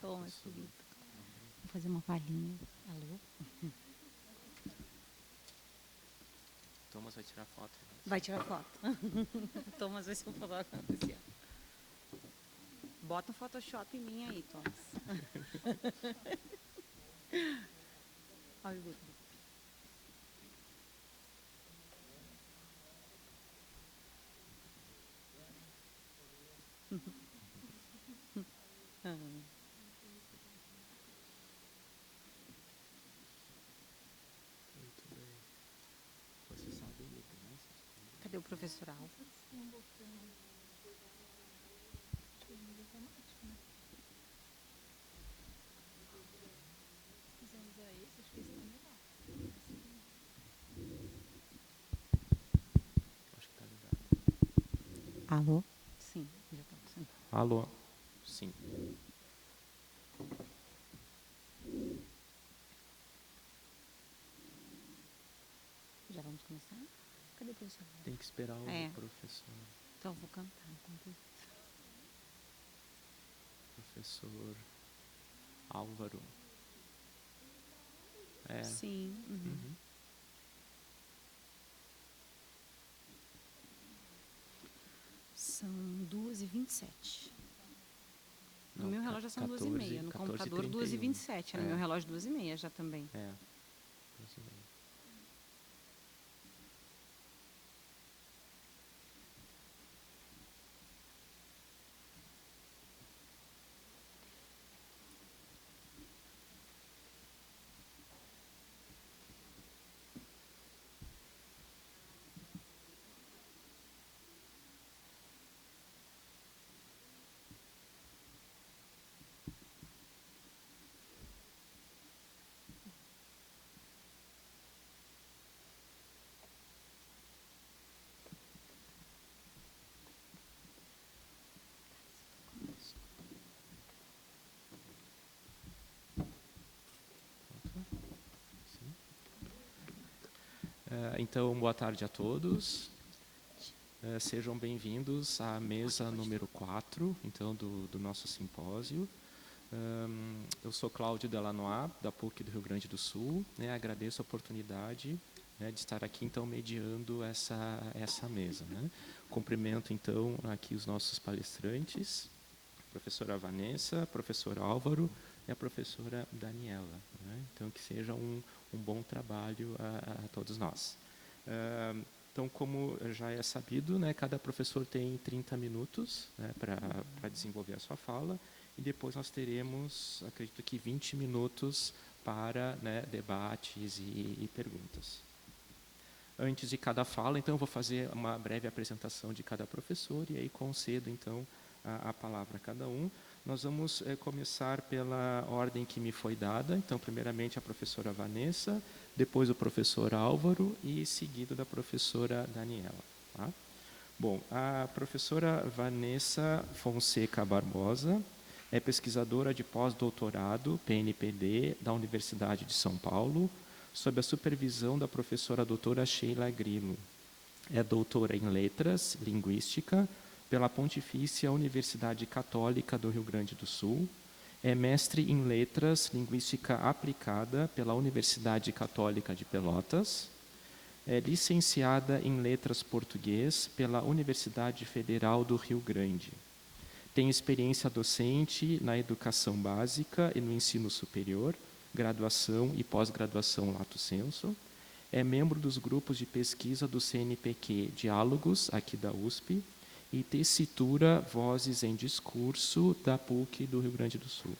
Thomas, querido. Vou fazer uma palhinha. Alô? Thomas vai tirar foto. Vai tirar foto. Thomas vai ser o fotógrafo. Bota um Photoshop em mim aí, Thomas. Olha o grupo. Muito bem. Você sabe ler, né? Cadê o professor Alves? Acho que está ligado. Alô? Sim, já está passando. Alô? Sim. Já vamos começar? Cadê o professor Alves? Tem que esperar o professor. Então, eu vou cantar enquanto isso. Professor Álvaro. É. Sim. Uhum. São 2h27. No Não, meu relógio já são 14, 2h30. No computador, 2h27. No meu relógio, 2h30 já também. É. 2h30. Então, boa tarde a todos. Sejam bem-vindos à mesa número 4, então, do nosso simpósio. Eu sou Cláudio Delanois, da PUC do Rio Grande do Sul. Agradeço a oportunidade de estar aqui, então, mediando essa mesa. Cumprimento, então, aqui os nossos palestrantes, a professora Vanessa, professor Álvaro e a professora Daniela. Então, que seja um bom trabalho a todos nós. Então, como já é sabido, cada professor tem 30 minutos para desenvolver a sua fala, e depois nós teremos, acredito que 20 minutos para debates e perguntas. Antes de cada fala, então, eu vou fazer uma breve apresentação de cada professor, e aí concedo, então, a palavra a cada um. Nós vamos começar pela ordem que me foi dada. Então, primeiramente, a professora Vanessa, depois o professor Álvaro e seguido da professora Daniela. Tá? Bom, a professora Vanessa Fonseca Barbosa é pesquisadora de pós-doutorado, PNPD, da Universidade de São Paulo, sob a supervisão da professora doutora Sheila Grilo. É doutora em Letras, Linguística, pela Pontifícia Universidade Católica do Rio Grande do Sul. É mestre em Letras, Linguística Aplicada pela Universidade Católica de Pelotas. É licenciada em Letras Português pela Universidade Federal do Rio Grande. Tem experiência docente na educação básica e no ensino superior, graduação e pós-graduação lato sensu. É membro dos grupos de pesquisa do CNPq Diálogos, aqui da USP, e tessitura Vozes em Discurso, da PUC do Rio Grande do Sul.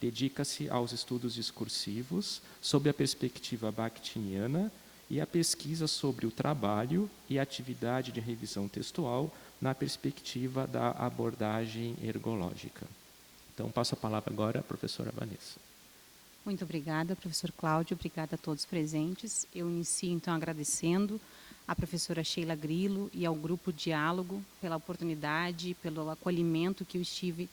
Dedica-se aos estudos discursivos sob a perspectiva bakhtiniana e à pesquisa sobre o trabalho e a atividade de revisão textual na perspectiva da abordagem ergológica. Então, passo a palavra agora à professora Vanessa. Muito obrigada, professor Cláudio. Obrigada a todos presentes. Eu inicio, então, agradecendo à professora Sheila Grilo e ao Grupo Diálogo pela oportunidade, pelo acolhimento que eu estive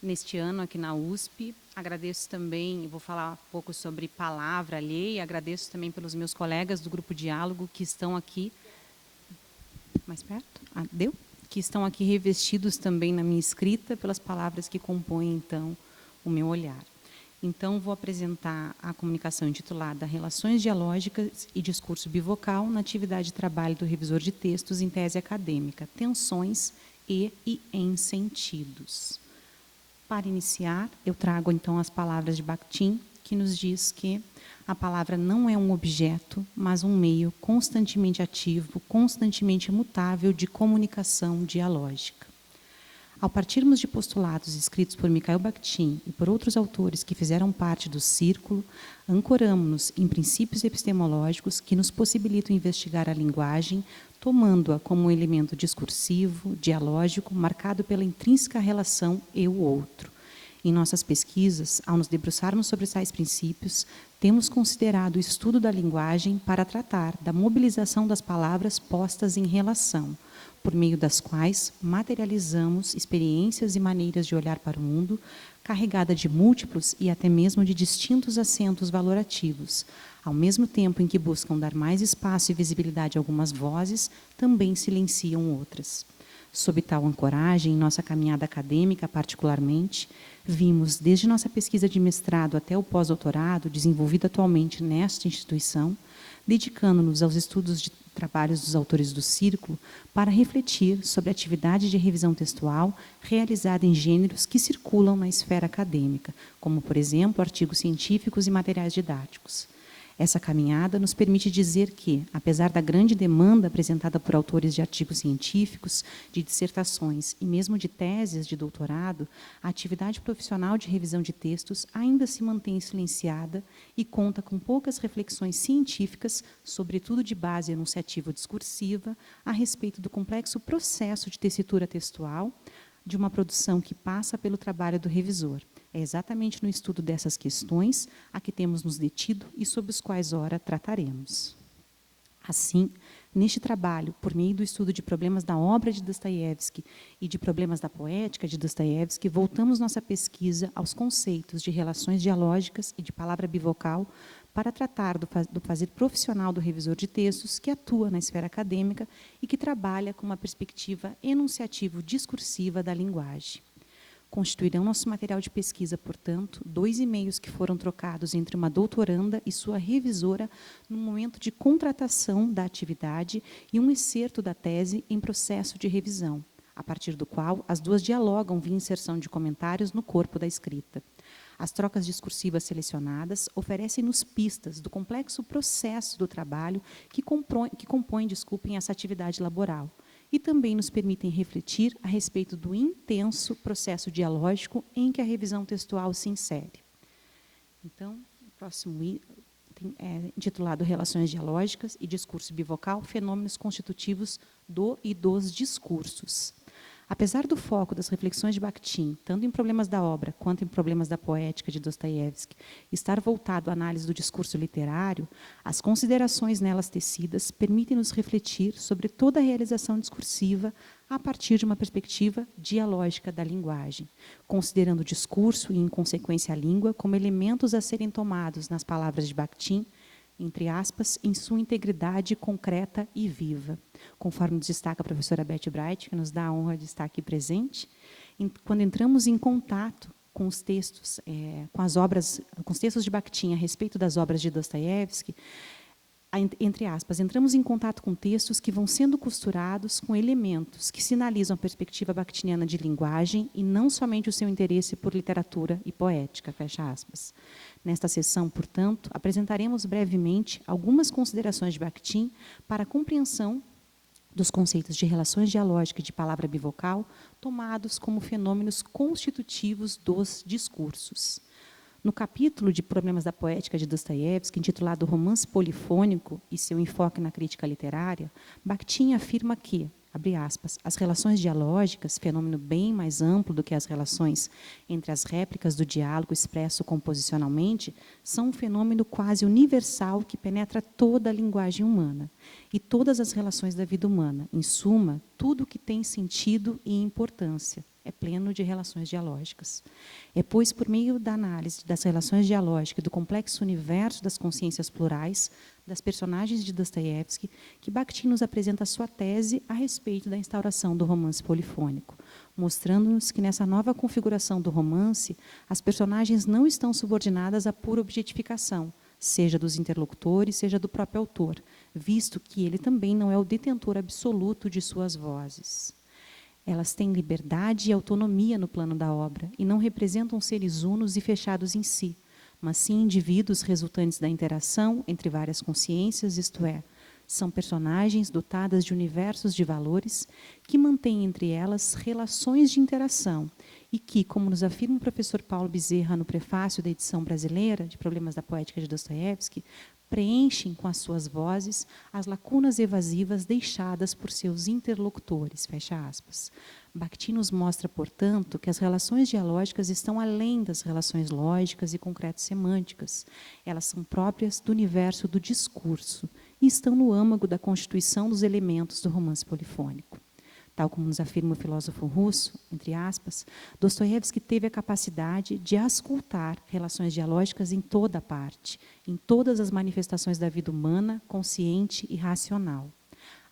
neste ano aqui na USP. Agradeço também, vou falar um pouco sobre palavra alheia, agradeço também pelos meus colegas do Grupo Diálogo que estão aqui, mais perto? Deu? Que estão aqui revestidos também na minha escrita, pelas palavras que compõem, então, o meu olhar. Então, vou apresentar a comunicação intitulada Relações Dialógicas e Discurso Bivocal na atividade de trabalho do revisor de textos em tese acadêmica, tensões e em sentidos. Para iniciar, eu trago então as palavras de Bakhtin, que nos diz que a palavra não é um objeto, mas um meio constantemente ativo, constantemente mutável de comunicação dialógica. Ao partirmos de postulados escritos por Mikhail Bakhtin e por outros autores que fizeram parte do círculo, ancoramo-nos em princípios epistemológicos que nos possibilitam investigar a linguagem, tomando-a como um elemento discursivo, dialógico, marcado pela intrínseca relação eu-outro. Em nossas pesquisas, ao nos debruçarmos sobre tais princípios, temos considerado o estudo da linguagem para tratar da mobilização das palavras postas em relação, por meio das quais materializamos experiências e maneiras de olhar para o mundo, carregada de múltiplos e até mesmo de distintos acentos valorativos, ao mesmo tempo em que buscam dar mais espaço e visibilidade a algumas vozes, também silenciam outras. Sob tal ancoragem, em nossa caminhada acadêmica particularmente, vimos, desde nossa pesquisa de mestrado até o pós-doutorado, desenvolvida atualmente nesta instituição, dedicando-nos aos estudos de trabalhos dos autores do Círculo para refletir sobre a atividade de revisão textual realizada em gêneros que circulam na esfera acadêmica, como, por exemplo, artigos científicos e materiais didáticos. Essa caminhada nos permite dizer que, apesar da grande demanda apresentada por autores de artigos científicos, de dissertações e mesmo de teses de doutorado, a atividade profissional de revisão de textos ainda se mantém silenciada e conta com poucas reflexões científicas, sobretudo de base enunciativo-discursiva, a respeito do complexo processo de tessitura textual de uma produção que passa pelo trabalho do revisor. É exatamente no estudo dessas questões a que temos nos detido e sobre os quais, ora, trataremos. Assim, neste trabalho, por meio do estudo de problemas da obra de Dostoiévski e de problemas da poética de Dostoiévski, voltamos nossa pesquisa aos conceitos de relações dialógicas e de palavra bivocal para tratar do fazer profissional do revisor de textos que atua na esfera acadêmica e que trabalha com uma perspectiva enunciativo-discursiva da linguagem. Constituirão nosso material de pesquisa, portanto, 2 e-mails que foram trocados entre uma doutoranda e sua revisora no momento de contratação da atividade e um excerto da tese em processo de revisão, a partir do qual as duas dialogam via inserção de comentários no corpo da escrita. As trocas discursivas selecionadas oferecem-nos pistas do complexo processo do trabalho que compõe essa atividade laboral, e também nos permitem refletir a respeito do intenso processo dialógico em que a revisão textual se insere. Então, o próximo item é intitulado Relações Dialógicas e Discurso Bivocal, Fenômenos Constitutivos do e dos Discursos. Apesar do foco das reflexões de Bakhtin, tanto em problemas da obra quanto em problemas da poética de Dostoiévski, estar voltado à análise do discurso literário, as considerações nelas tecidas permitem-nos refletir sobre toda a realização discursiva a partir de uma perspectiva dialógica da linguagem, considerando o discurso e, em consequência, a língua como elementos a serem tomados nas palavras de Bakhtin, entre aspas, em sua integridade concreta e viva. Conforme nos destaca a professora Beth Bright, que nos dá a honra de estar aqui presente, quando entramos em contato com os textos, com os textos de Bakhtin a respeito das obras de Dostoiévski, entre aspas, entramos em contato com textos que vão sendo costurados com elementos que sinalizam a perspectiva bakhtiniana de linguagem e não somente o seu interesse por literatura e poética, fecha aspas. Nesta sessão, portanto, apresentaremos brevemente algumas considerações de Bakhtin para a compreensão dos conceitos de relações dialógicas e de palavra bivocal, tomados como fenômenos constitutivos dos discursos. No capítulo de Problemas da Poética de Dostoiévski, intitulado Romance Polifônico e seu enfoque na crítica literária, Bakhtin afirma que, abre aspas, as relações dialógicas, fenômeno bem mais amplo do que as relações entre as réplicas do diálogo expresso composicionalmente, são um fenômeno quase universal que penetra toda a linguagem humana e todas as relações da vida humana. Em suma, tudo o que tem sentido e importância é pleno de relações dialógicas. É, pois, por meio da análise das relações dialógicas e do complexo universo das consciências plurais, das personagens de Dostoiévski, que Bakhtin nos apresenta a sua tese a respeito da instauração do romance polifônico. mostrando-nos que nessa nova configuração do romance, as personagens não estão subordinadas à pura objetificação, seja dos interlocutores, seja do próprio autor, visto que ele também não é o detentor absoluto de suas vozes. Elas têm liberdade e autonomia no plano da obra e não representam seres unos e fechados em si, mas sim indivíduos resultantes da interação entre várias consciências, isto é, são personagens dotadas de universos de valores que mantêm entre elas relações de interação e que, como nos afirma o professor Paulo Bezerra no prefácio da edição brasileira de Problemas da Poética de Dostoiévski, preenchem com as suas vozes as lacunas evasivas deixadas por seus interlocutores. Fecha aspas. Bakhtin nos mostra, portanto, que as relações dialógicas estão além das relações lógicas e concreto-semânticas. Elas são próprias do universo do discurso e estão no âmago da constituição dos elementos do romance polifônico. Tal como nos afirma o filósofo russo, entre aspas, Dostoiévski teve a capacidade de auscultar relações dialógicas em toda a parte, em todas as manifestações da vida humana, consciente e racional.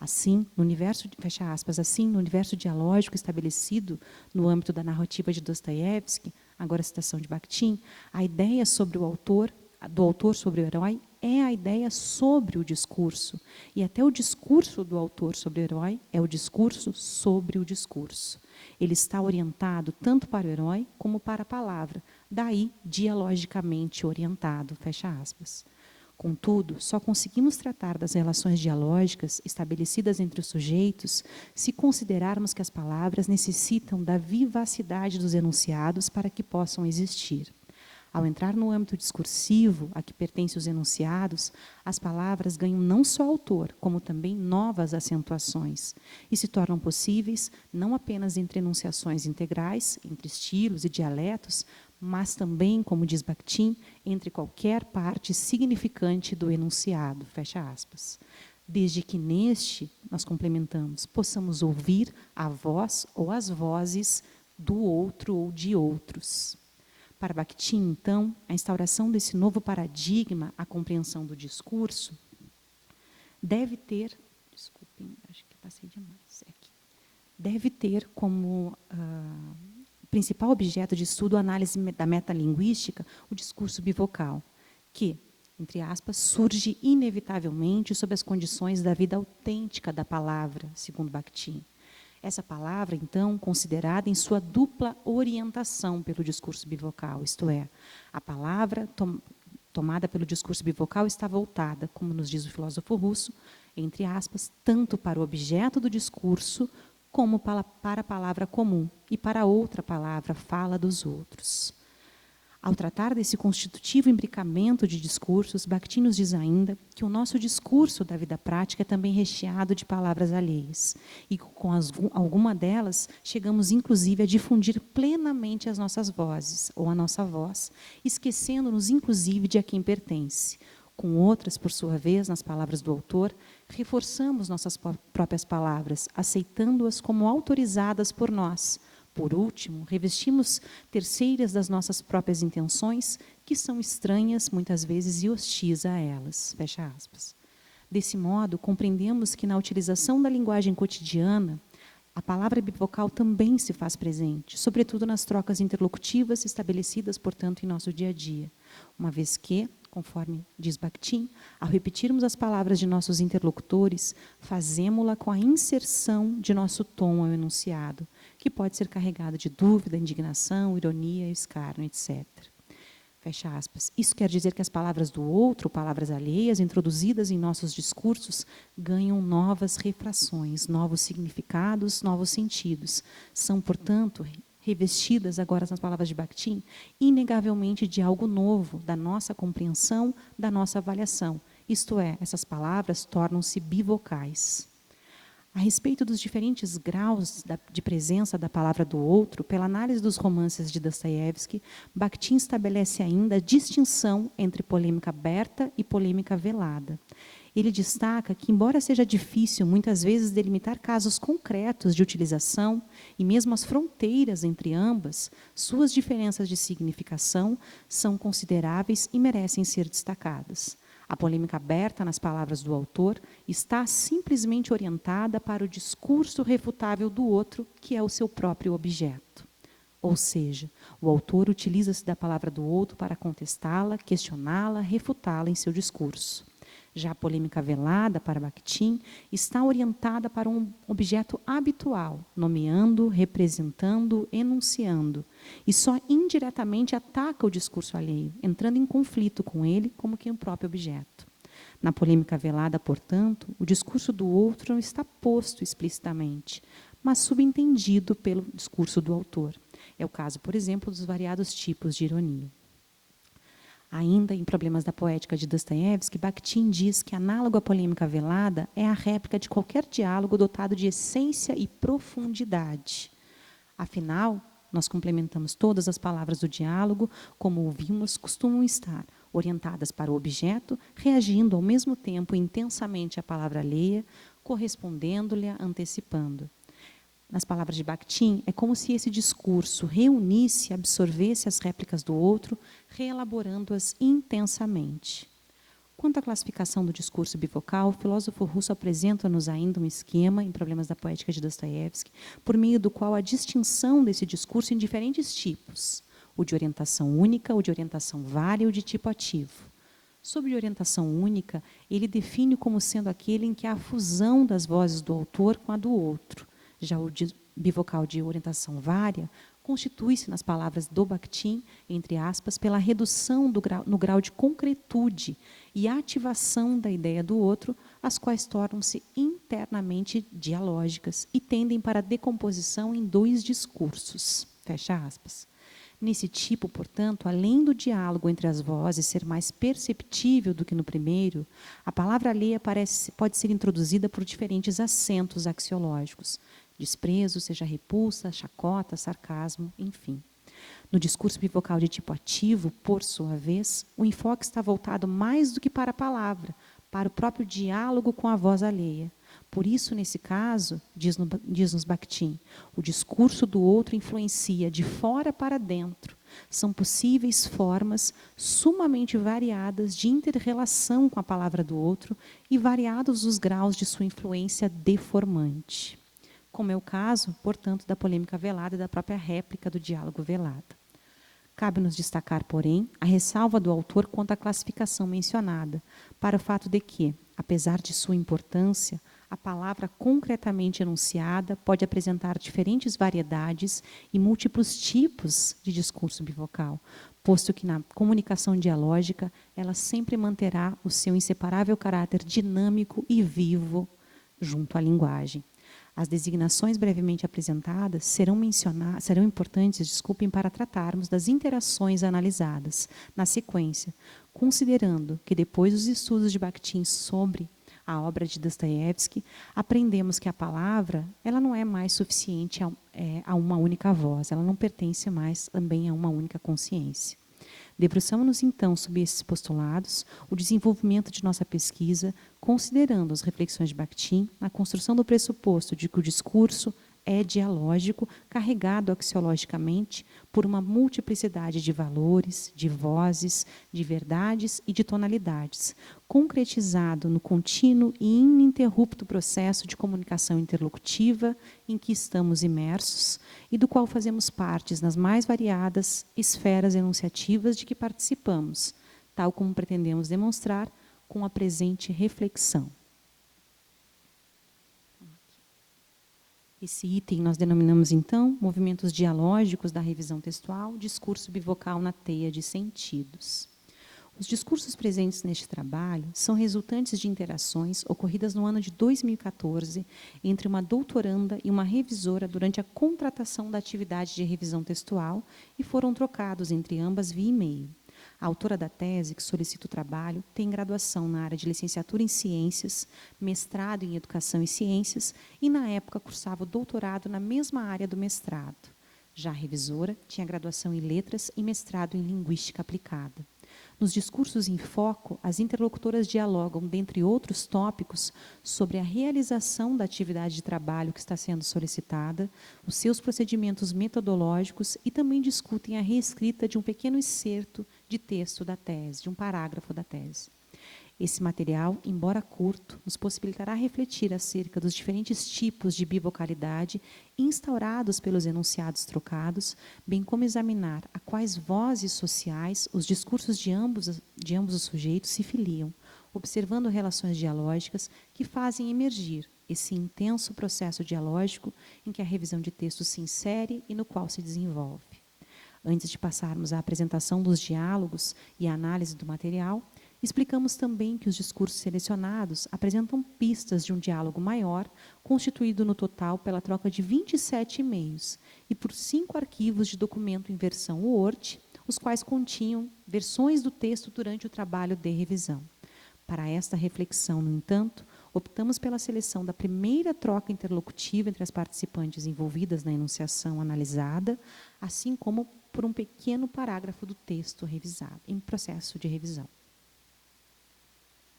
Assim, no universo, fecha aspas, assim, no universo dialógico estabelecido no âmbito da narrativa de Dostoiévski, agora a citação de Bakhtin, a ideia sobre o autor, do autor sobre o herói, é a ideia sobre o discurso. E até o discurso do autor sobre o herói é o discurso sobre o discurso. Ele está orientado tanto para o herói como para a palavra, daí dialogicamente orientado, fecha aspas. Contudo, só conseguimos tratar das relações dialógicas estabelecidas entre os sujeitos se considerarmos que as palavras necessitam da vivacidade dos enunciados para que possam existir. Ao entrar no âmbito discursivo a que pertencem os enunciados, as palavras ganham não só autor, como também novas acentuações, e se tornam possíveis não apenas entre enunciações integrais, entre estilos e dialetos, mas também, como diz Bakhtin, entre qualquer parte significante do enunciado, fecha aspas. Desde que neste, nós complementamos, possamos ouvir a voz ou as vozes do outro ou de outros. Para Bakhtin, então, a instauração desse novo paradigma, a compreensão do discurso, deve ter, desculpem, acho que passei demais aqui, deve ter como principal objeto de estudo a análise da metalinguística, o discurso bivocal, que, entre aspas, surge inevitavelmente sob as condições da vida autêntica da palavra, segundo Bakhtin. Essa palavra, então, considerada em sua dupla orientação pelo discurso bivocal, isto é, a palavra tomada pelo discurso bivocal está voltada, como nos diz o filósofo russo, entre aspas, tanto para o objeto do discurso como para a palavra comum e para outra palavra, fala dos outros. Ao tratar desse constitutivo imbricamento de discursos, Bakhtin nos diz ainda que o nosso discurso da vida prática é também recheado de palavras alheias. E com alguma delas, chegamos inclusive a difundir plenamente as nossas vozes, ou a nossa voz, esquecendo-nos inclusive de a quem pertence. Com outras, por sua vez, nas palavras do autor, reforçamos nossas próprias palavras, aceitando-as como autorizadas por nós. Por último, revestimos terceiras das nossas próprias intenções, que são estranhas, muitas vezes, e hostis a elas. Fecha aspas. Desse modo, compreendemos que na utilização da linguagem cotidiana, a palavra bivocal também se faz presente, sobretudo nas trocas interlocutivas estabelecidas, portanto, em nosso dia a dia. Uma vez que, conforme diz Bakhtin, ao repetirmos as palavras de nossos interlocutores, fazemo-la com a inserção de nosso tom ao enunciado, que pode ser carregado de dúvida, indignação, ironia, escárnio, etc. Fecha aspas. Isso quer dizer que as palavras do outro, palavras alheias, introduzidas em nossos discursos, ganham novas refrações, novos significados, novos sentidos. São, portanto, revestidas, agora nas palavras de Bakhtin, inegavelmente de algo novo, da nossa compreensão, da nossa avaliação. Isto é, essas palavras tornam-se bivocais. A respeito dos diferentes graus de presença da palavra do outro, pela análise dos romances de Dostoiévski, Bakhtin estabelece ainda a distinção entre polêmica aberta e polêmica velada. Ele destaca que, embora seja difícil muitas vezes delimitar casos concretos de utilização e mesmo as fronteiras entre ambas, suas diferenças de significação são consideráveis e merecem ser destacadas. A polêmica aberta nas palavras do autor está simplesmente orientada para o discurso refutável do outro, que é o seu próprio objeto. Ou seja, o autor utiliza-se da palavra do outro para contestá-la, questioná-la, refutá-la em seu discurso. Já a polêmica velada, para Bakhtin, está orientada para um objeto habitual, nomeando, representando, enunciando, e só indiretamente ataca o discurso alheio, entrando em conflito com ele como que o próprio objeto. Na polêmica velada, portanto, o discurso do outro não está posto explicitamente, mas subentendido pelo discurso do autor. É o caso, por exemplo, dos variados tipos de ironia. Ainda em Problemas da Poética de Dostoiévski, Bakhtin diz que, análogo à polêmica velada, é a réplica de qualquer diálogo dotado de essência e profundidade. Afinal, nós complementamos todas as palavras do diálogo, como ouvimos, costumam estar orientadas para o objeto, reagindo ao mesmo tempo intensamente à palavra alheia, correspondendo-lhe, antecipando. Nas palavras de Bakhtin, é como se esse discurso reunisse e absorvesse as réplicas do outro, reelaborando-as intensamente. Quanto à classificação do discurso bivocal, o filósofo russo apresenta-nos ainda um esquema, em Problemas da Poética de Dostoiévski, por meio do qual a distinção desse discurso em diferentes tipos, o de orientação única, o de orientação vária e o de tipo ativo. Sobre orientação única, ele define como sendo aquele em que há a fusão das vozes do autor com a do outro. Já o bivocal de orientação vária constitui-se, nas palavras do Bakhtin, entre aspas, pela redução no grau de concretude e ativação da ideia do outro, as quais tornam-se internamente dialógicas e tendem para a decomposição em dois discursos. Fecha aspas. Nesse tipo, portanto, além do diálogo entre as vozes ser mais perceptível do que no primeiro, a palavra alheia pode ser introduzida por diferentes acentos axiológicos. Desprezo, seja repulsa, chacota, sarcasmo, enfim. No discurso bivocal de tipo ativo, por sua vez, o enfoque está voltado mais do que para a palavra, para o próprio diálogo com a voz alheia. Por isso, nesse caso, diz-nos Bakhtin, o discurso do outro influencia de fora para dentro. São possíveis formas sumamente variadas de inter-relação com a palavra do outro e variados os graus de sua influência deformante. Como é o caso, portanto, da polêmica velada e da própria réplica do diálogo velado. Cabe-nos destacar, porém, a ressalva do autor quanto à classificação mencionada, para o fato de que, apesar de sua importância, a palavra concretamente enunciada pode apresentar diferentes variedades e múltiplos tipos de discurso bivocal, posto que na comunicação dialógica ela sempre manterá o seu inseparável caráter dinâmico e vivo junto à linguagem. As designações brevemente apresentadas serão importantes, para tratarmos das interações analisadas na sequência, considerando que depois dos estudos de Bakhtin sobre a obra de Dostoiévski, aprendemos que a palavra ela não é mais suficiente a uma única voz, ela não pertence mais também a uma única consciência. Debruçamos-nos, então, sobre esses postulados, o desenvolvimento de nossa pesquisa, considerando as reflexões de Bakhtin na construção do pressuposto de que o discurso é dialógico, carregado axiologicamente por uma multiplicidade de valores, de vozes, de verdades e de tonalidades, concretizado no contínuo e ininterrupto processo de comunicação interlocutiva em que estamos imersos e do qual fazemos partes nas mais variadas esferas enunciativas de que participamos, tal como pretendemos demonstrar com a presente reflexão. Esse item nós denominamos, então, movimentos dialógicos da revisão textual, discurso bivocal na teia de sentidos. Os discursos presentes neste trabalho são resultantes de interações ocorridas no ano de 2014 entre uma doutoranda e uma revisora durante a contratação da atividade de revisão textual e foram trocados entre ambas via e-mail. A autora da tese, que solicita o trabalho, tem graduação na área de licenciatura em Ciências, mestrado em Educação e Ciências e, na época, cursava o doutorado na mesma área do mestrado. Já a revisora tinha graduação em Letras e mestrado em Linguística Aplicada. Nos discursos em foco, as interlocutoras dialogam, dentre outros tópicos, sobre a realização da atividade de trabalho que está sendo solicitada, os seus procedimentos metodológicos e também discutem a reescrita de um pequeno excerto de texto da tese, de um parágrafo da tese. Esse material, embora curto, nos possibilitará refletir acerca dos diferentes tipos de bivocalidade instaurados pelos enunciados trocados, bem como examinar a quais vozes sociais os discursos de ambos os sujeitos se filiam, observando relações dialógicas que fazem emergir esse intenso processo dialógico em que a revisão de texto se insere e no qual se desenvolve. Antes de passarmos à apresentação dos diálogos e à análise do material, explicamos também que os discursos selecionados apresentam pistas de um diálogo maior, constituído no total pela troca de 27 e-mails e por 5 arquivos de documento em versão Word, os quais continham versões do texto durante o trabalho de revisão. Para esta reflexão, no entanto, optamos pela seleção da primeira troca interlocutiva entre as participantes envolvidas na enunciação analisada, assim como por um pequeno parágrafo do texto revisado, em processo de revisão.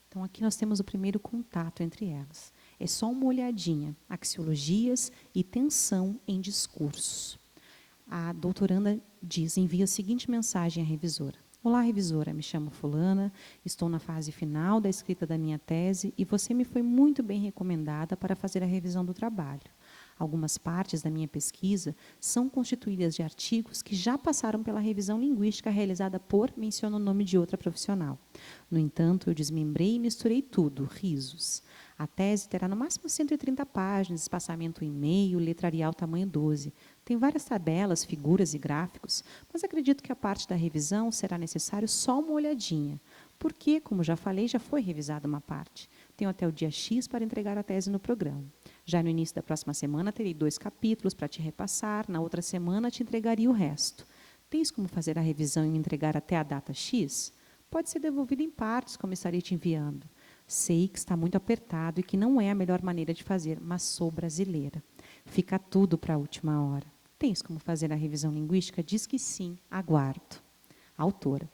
Então, aqui nós temos o primeiro contato entre elas. É só uma olhadinha, axiologias e tensão em discursos. A doutoranda envia a seguinte mensagem à revisora. Olá, revisora, me chamo fulana, estou na fase final da escrita da minha tese e você me foi muito bem recomendada para fazer a revisão do trabalho. Algumas partes da minha pesquisa são constituídas de artigos que já passaram pela revisão linguística realizada por, menciono o nome de outra profissional. No entanto, eu desmembrei e misturei tudo, risos. A tese terá no máximo 130 páginas, espaçamento em meio, letrarial tamanho 12. Tem várias tabelas, figuras e gráficos, mas acredito que a parte da revisão será necessário só uma olhadinha, porque, como já falei, já foi revisada uma parte. Tenho até o dia X para entregar a tese no programa. Já no início da próxima semana, terei 2 capítulos para te repassar, na outra semana te entregaria o resto. Tens como fazer a revisão e me entregar até a data X? Pode ser devolvido em partes, como estarei te enviando. Sei que está muito apertado e que não é a melhor maneira de fazer, mas sou brasileira. Fica tudo para a última hora. Tens como fazer a revisão linguística? Diz que sim, aguardo. Autora.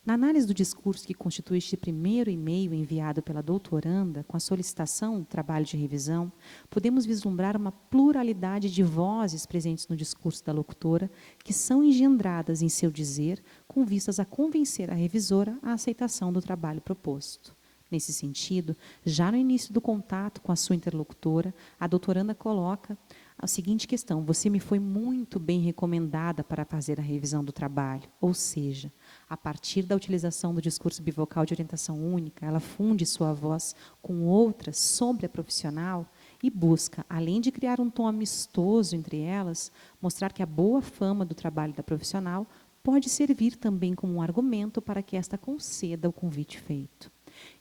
Na análise do discurso que constitui este primeiro e-mail enviado pela doutoranda com a solicitação do trabalho de revisão, podemos vislumbrar uma pluralidade de vozes presentes no discurso da locutora que são engendradas em seu dizer com vistas a convencer a revisora à aceitação do trabalho proposto. Nesse sentido, já no início do contato com a sua interlocutora, a doutoranda coloca a seguinte questão: você me foi muito bem recomendada para fazer a revisão do trabalho, ou seja, a partir da utilização do discurso bivocal de orientação única, ela funde sua voz com outras sobre a profissional e busca, além de criar um tom amistoso entre elas, mostrar que a boa fama do trabalho da profissional pode servir também como um argumento para que esta conceda o convite feito.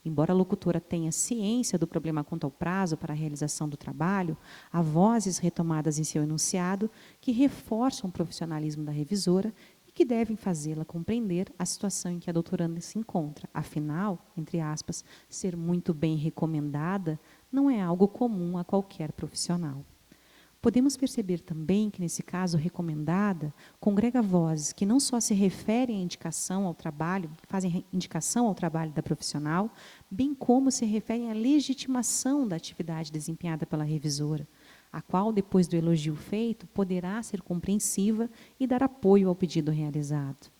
Embora a locutora tenha ciência do problema quanto ao prazo para a realização do trabalho, há vozes retomadas em seu enunciado que reforçam o profissionalismo da revisora e que devem fazê-la compreender a situação em que a doutoranda se encontra. Afinal, entre aspas, ser muito bem recomendada não é algo comum a qualquer profissional. Podemos perceber também que, nesse caso, recomendada congrega vozes que não só se referem à indicação ao trabalho, fazem indicação ao trabalho da profissional, bem como se referem à legitimação da atividade desempenhada pela revisora, a qual, depois do elogio feito, poderá ser compreensiva e dar apoio ao pedido realizado.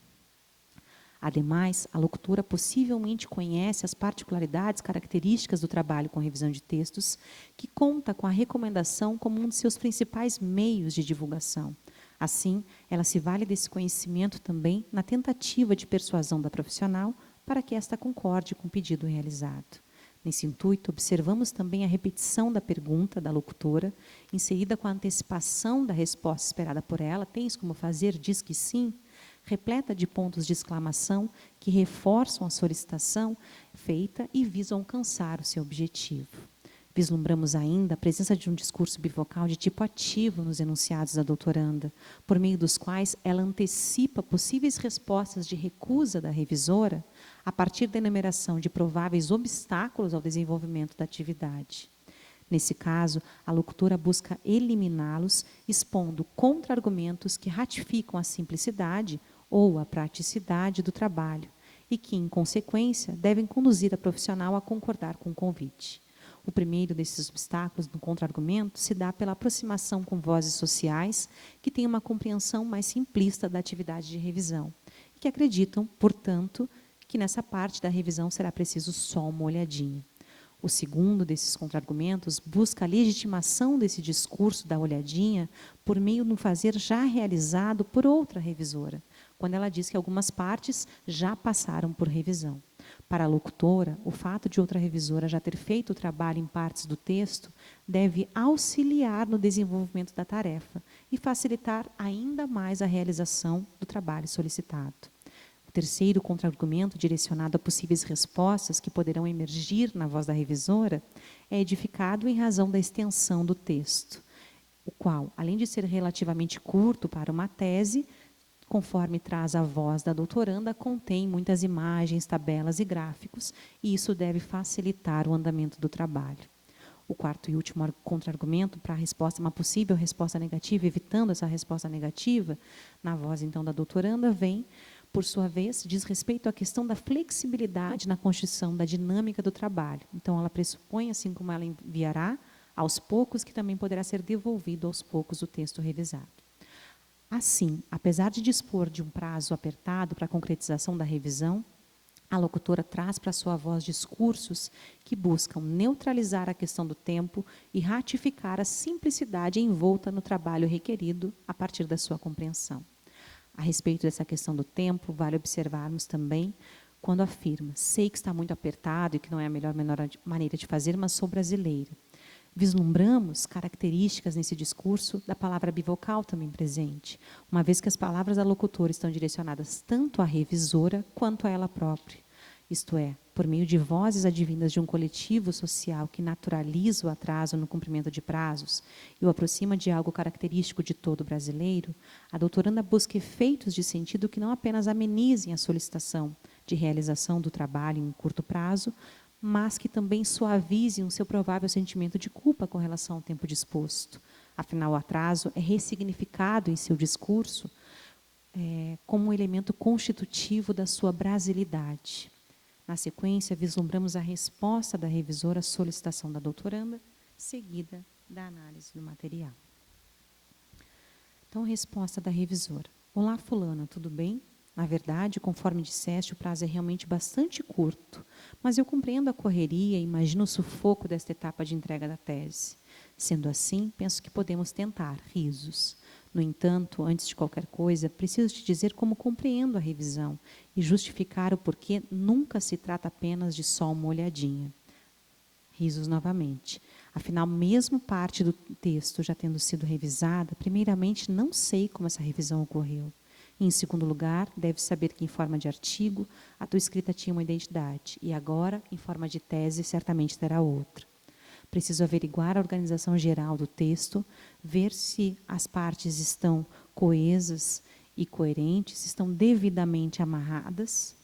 Ademais, a locutora possivelmente conhece as particularidades características do trabalho com revisão de textos, que conta com a recomendação como um de seus principais meios de divulgação. Assim, ela se vale desse conhecimento também na tentativa de persuasão da profissional para que esta concorde com o pedido realizado. Nesse intuito, observamos também a repetição da pergunta da locutora, inserida com a antecipação da resposta esperada por ela. Tens como fazer? Diz que sim. Repleta de pontos de exclamação que reforçam a solicitação feita e visam alcançar o seu objetivo. Vislumbramos ainda a presença de um discurso bivocal de tipo ativo nos enunciados da doutoranda, por meio dos quais ela antecipa possíveis respostas de recusa da revisora a partir da enumeração de prováveis obstáculos ao desenvolvimento da atividade. Nesse caso, a locutora busca eliminá-los, expondo contra-argumentos que ratificam a simplicidade ou a praticidade do trabalho e que, em consequência, devem conduzir a profissional a concordar com o convite. O primeiro desses obstáculos no contra-argumento se dá pela aproximação com vozes sociais que têm uma compreensão mais simplista da atividade de revisão e que acreditam, portanto, que nessa parte da revisão será preciso só uma olhadinha. O segundo desses contra-argumentos busca a legitimação desse discurso da olhadinha por meio do fazer já realizado por outra revisora, quando ela diz que algumas partes já passaram por revisão. Para a locutora, o fato de outra revisora já ter feito o trabalho em partes do texto deve auxiliar no desenvolvimento da tarefa e facilitar ainda mais a realização do trabalho solicitado. O terceiro contra-argumento, direcionado a possíveis respostas que poderão emergir na voz da revisora, é edificado em razão da extensão do texto, o qual, além de ser relativamente curto para uma tese, conforme traz a voz da doutoranda, contém muitas imagens, tabelas e gráficos, e isso deve facilitar o andamento do trabalho. O quarto e último contra-argumento para a resposta, uma possível resposta negativa, evitando essa resposta negativa, na voz, então, da doutoranda, vem, por sua vez, diz respeito à questão da flexibilidade na construção da dinâmica do trabalho. Então, ela pressupõe, assim como ela enviará, aos poucos, que também poderá ser devolvido aos poucos o texto revisado. Assim, apesar de dispor de um prazo apertado para a concretização da revisão, a locutora traz para sua voz discursos que buscam neutralizar a questão do tempo e ratificar a simplicidade envolta no trabalho requerido a partir da sua compreensão. A respeito dessa questão do tempo, vale observarmos também quando afirma: sei que está muito apertado e que não é a melhor maneira de fazer, mas sou brasileira. Vislumbramos características nesse discurso da palavra bivocal também presente, uma vez que as palavras da locutora estão direcionadas tanto à revisora quanto a ela própria. Isto é, por meio de vozes advindas de um coletivo social que naturaliza o atraso no cumprimento de prazos e o aproxima de algo característico de todo brasileiro, a doutoranda busca efeitos de sentido que não apenas amenizem a solicitação de realização do trabalho em curto prazo, mas que também suavizem o seu provável sentimento de culpa com relação ao tempo disposto. Afinal, o atraso é ressignificado em seu discurso como um elemento constitutivo da sua brasilidade. Na sequência, vislumbramos a resposta da revisora à solicitação da doutoranda, seguida da análise do material. Então, resposta da revisora. Olá, fulana, tudo bem? Na verdade, conforme disseste, o prazo é realmente bastante curto, mas eu compreendo a correria e imagino o sufoco desta etapa de entrega da tese. Sendo assim, penso que podemos tentar, risos. No entanto, antes de qualquer coisa, preciso te dizer como compreendo a revisão e justificar o porquê nunca se trata apenas de só uma olhadinha. Risos novamente. Afinal, mesmo parte do texto já tendo sido revisada, primeiramente não sei como essa revisão ocorreu. E, em segundo lugar, deve saber que, em forma de artigo, a tua escrita tinha uma identidade, e agora, em forma de tese, certamente terá outra. Preciso averiguar a organização geral do texto, ver se as partes estão coesas e coerentes, estão devidamente amarradas,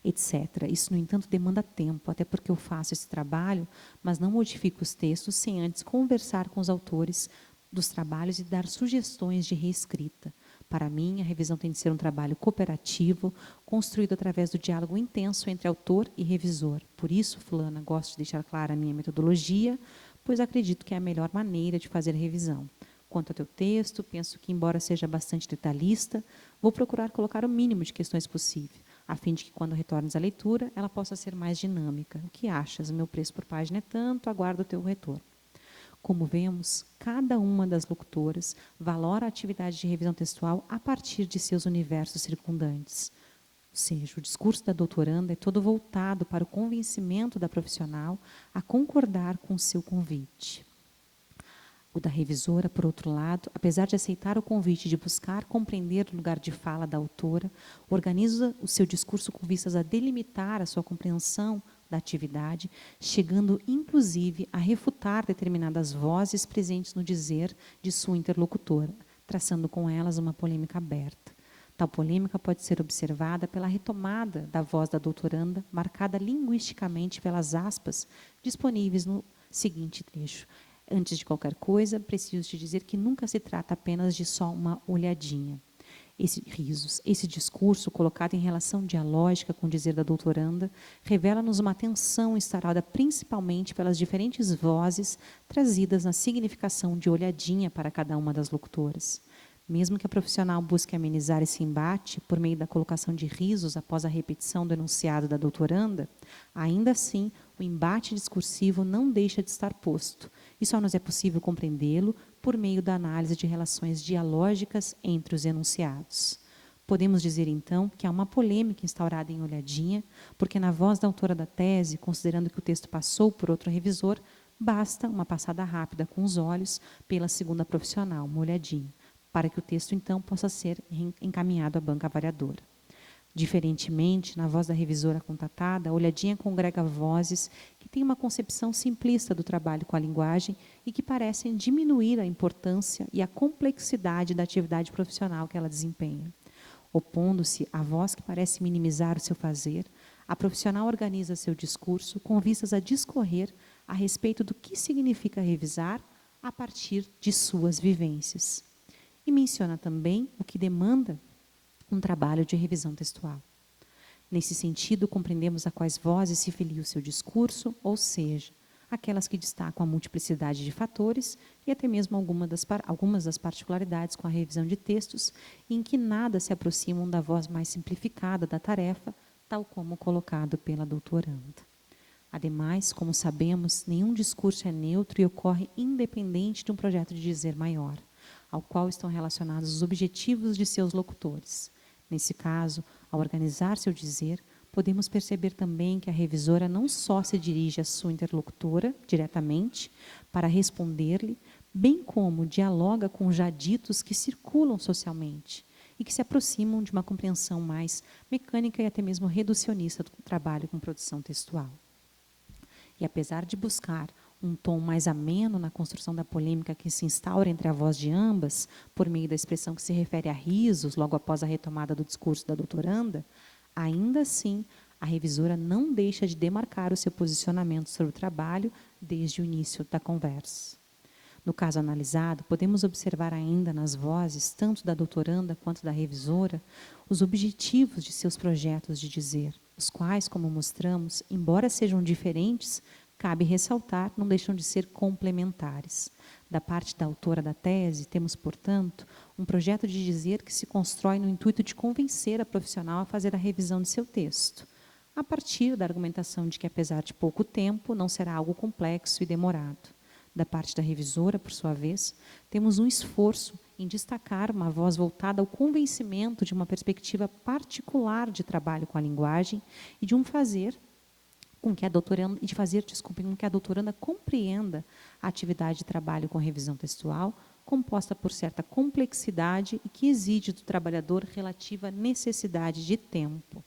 etc. Isso, no entanto, demanda tempo, até porque eu faço esse trabalho, mas não modifico os textos sem antes conversar com os autores dos trabalhos e dar sugestões de reescrita. Para mim, a revisão tem de ser um trabalho cooperativo, construído através do diálogo intenso entre autor e revisor. Por isso, fulana, gosto de deixar clara a minha metodologia, pois acredito que é a melhor maneira de fazer a revisão. Quanto ao teu texto, penso que, embora seja bastante detalhista, vou procurar colocar o mínimo de questões possível, a fim de que, quando retornes à leitura, ela possa ser mais dinâmica. O que achas? Meu preço por página é tanto, aguardo o teu retorno. Como vemos, cada uma das locutoras valora a atividade de revisão textual a partir de seus universos circundantes. Ou seja, o discurso da doutoranda é todo voltado para o convencimento da profissional a concordar com o seu convite. O da revisora, por outro lado, apesar de aceitar o convite de buscar compreender o lugar de fala da autora, organiza o seu discurso com vistas a delimitar a sua compreensão da atividade, chegando, inclusive, a refutar determinadas vozes presentes no dizer de sua interlocutora, traçando com elas uma polêmica aberta. Tal polêmica pode ser observada pela retomada da voz da doutoranda, marcada linguisticamente pelas aspas disponíveis no seguinte trecho. Antes de qualquer coisa, preciso te dizer que nunca se trata apenas de só uma olhadinha. Esse discurso, colocado em relação dialógica com o dizer da doutoranda, revela-nos uma tensão instaurada principalmente pelas diferentes vozes trazidas na significação de olhadinha para cada uma das locutoras. Mesmo que a profissional busque amenizar esse embate por meio da colocação de risos após a repetição do enunciado da doutoranda, ainda assim, o embate discursivo não deixa de estar posto, e só nos é possível compreendê-lo por meio da análise de relações dialógicas entre os enunciados. Podemos dizer, então, que há uma polêmica instaurada em Olhadinha, porque na voz da autora da tese, considerando que o texto passou por outro revisor, basta uma passada rápida com os olhos pela segunda profissional, uma olhadinha, para que o texto, então, possa ser encaminhado à banca avaliadora. Diferentemente, na voz da revisora contatada, a olhadinha congrega vozes que têm uma concepção simplista do trabalho com a linguagem e que parecem diminuir a importância e a complexidade da atividade profissional que ela desempenha. Opondo-se à voz que parece minimizar o seu fazer, a profissional organiza seu discurso com vistas a discorrer a respeito do que significa revisar a partir de suas vivências. E menciona também o que demanda um trabalho de revisão textual. Nesse sentido, compreendemos a quais vozes se filia o seu discurso, ou seja, aquelas que destacam a multiplicidade de fatores e até mesmo algumas das particularidades com a revisão de textos em que nada se aproximam da voz mais simplificada da tarefa, tal como colocado pela doutoranda. Ademais, como sabemos, nenhum discurso é neutro e ocorre independente de um projeto de dizer maior, ao qual estão relacionados os objetivos de seus locutores. Nesse caso, ao organizar seu dizer, podemos perceber também que a revisora não só se dirige à sua interlocutora diretamente para responder-lhe, bem como dialoga com já ditos que circulam socialmente e que se aproximam de uma compreensão mais mecânica e até mesmo reducionista do trabalho com produção textual. E apesar de buscar um tom mais ameno na construção da polêmica que se instaura entre a voz de ambas, por meio da expressão que se refere a risos logo após a retomada do discurso da doutoranda, ainda assim, a revisora não deixa de demarcar o seu posicionamento sobre o trabalho desde o início da conversa. No caso analisado, podemos observar ainda nas vozes, tanto da doutoranda quanto da revisora, os objetivos de seus projetos de dizer, os quais, como mostramos, embora sejam diferentes, cabe ressaltar, não deixam de ser complementares. Da parte da autora da tese, temos, portanto, um projeto de dizer que se constrói no intuito de convencer a profissional a fazer a revisão de seu texto, a partir da argumentação de que, apesar de pouco tempo, não será algo complexo e demorado. Da parte da revisora, por sua vez, temos um esforço em destacar uma voz voltada ao convencimento de uma perspectiva particular de trabalho com a linguagem e de fazer com que a doutoranda compreenda a atividade de trabalho com revisão textual, composta por certa complexidade e que exige do trabalhador relativa necessidade de tempo.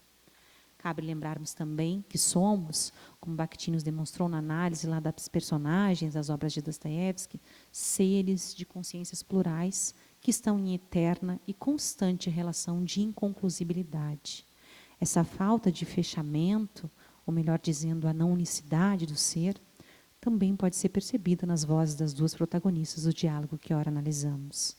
Cabe lembrarmos também que somos, como Bakhtin nos demonstrou na análise lá das personagens das obras de Dostoiévski, seres de consciências plurais que estão em eterna e constante relação de inconclusibilidade. Essa falta de fechamento, ou melhor dizendo, a não unicidade do ser, também pode ser percebida nas vozes das duas protagonistas do diálogo que ora analisamos.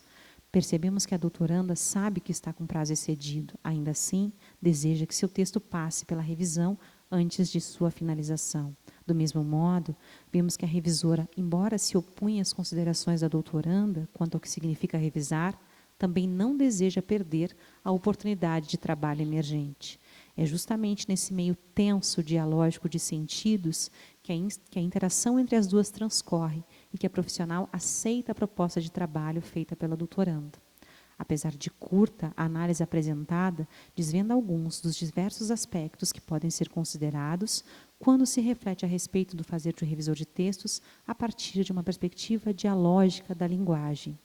Percebemos que a doutoranda sabe que está com prazo excedido, ainda assim, deseja que seu texto passe pela revisão antes de sua finalização. Do mesmo modo, vemos que a revisora, embora se opunha às considerações da doutoranda quanto ao que significa revisar, também não deseja perder a oportunidade de trabalho emergente. É justamente nesse meio tenso dialógico de sentidos que a interação entre as duas transcorre e que a profissional aceita a proposta de trabalho feita pela doutoranda. Apesar de curta, a análise apresentada desvenda alguns dos diversos aspectos que podem ser considerados quando se reflete a respeito do fazer de revisor de textos a partir de uma perspectiva dialógica da linguagem.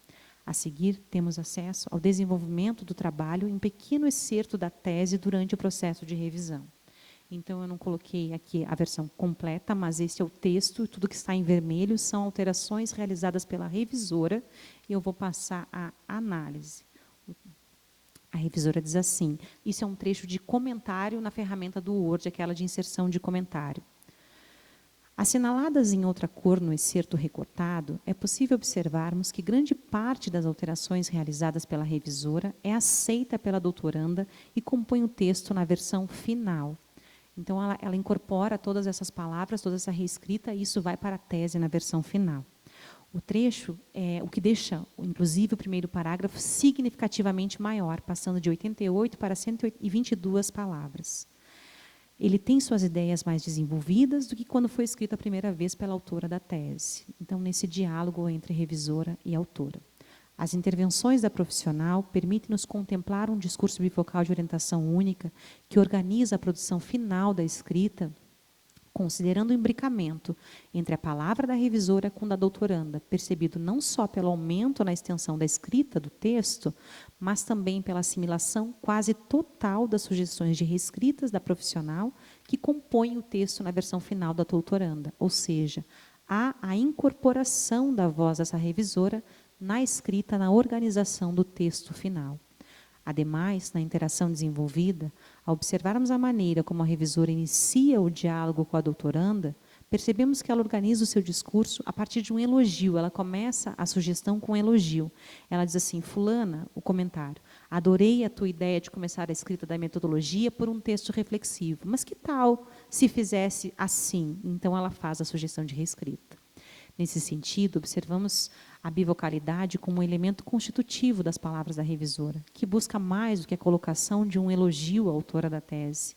A seguir, temos acesso ao desenvolvimento do trabalho em pequeno excerto da tese durante o processo de revisão. Então, eu não coloquei aqui a versão completa, mas esse é o texto, e tudo que está em vermelho são alterações realizadas pela revisora, e eu vou passar a análise. A revisora diz assim, isso é um trecho de comentário na ferramenta do Word, aquela de inserção de comentário. Assinaladas em outra cor no excerto recortado, é possível observarmos que grande parte das alterações realizadas pela revisora é aceita pela doutoranda e compõe o texto na versão final. Então, ela incorpora todas essas palavras, toda essa reescrita, e isso vai para a tese na versão final. O trecho é o que deixa, inclusive, o primeiro parágrafo significativamente maior, passando de 88 para 122 palavras. Ele tem suas ideias mais desenvolvidas do que quando foi escrito a primeira vez pela autora da tese. Então, nesse diálogo entre revisora e autora. As intervenções da profissional permitem-nos contemplar um discurso bifocal de orientação única que organiza a produção final da escrita, considerando o imbricamento entre a palavra da revisora com a da doutoranda, percebido não só pelo aumento na extensão da escrita do texto, mas também pela assimilação quase total das sugestões de reescritas da profissional que compõem o texto na versão final da doutoranda, ou seja, há a incorporação da voz dessa revisora na escrita, na organização do texto final. Ademais, na interação desenvolvida, ao observarmos a maneira como a revisora inicia o diálogo com a doutoranda, percebemos que ela organiza o seu discurso a partir de um elogio. Ela começa a sugestão com um elogio. Ela diz assim: fulana, o comentário, adorei a tua ideia de começar a escrita da metodologia por um texto reflexivo, mas que tal se fizesse assim? Então, ela faz a sugestão de reescrita. Nesse sentido, observamos a bivocalidade como um elemento constitutivo das palavras da revisora, que busca mais do que a colocação de um elogio à autora da tese,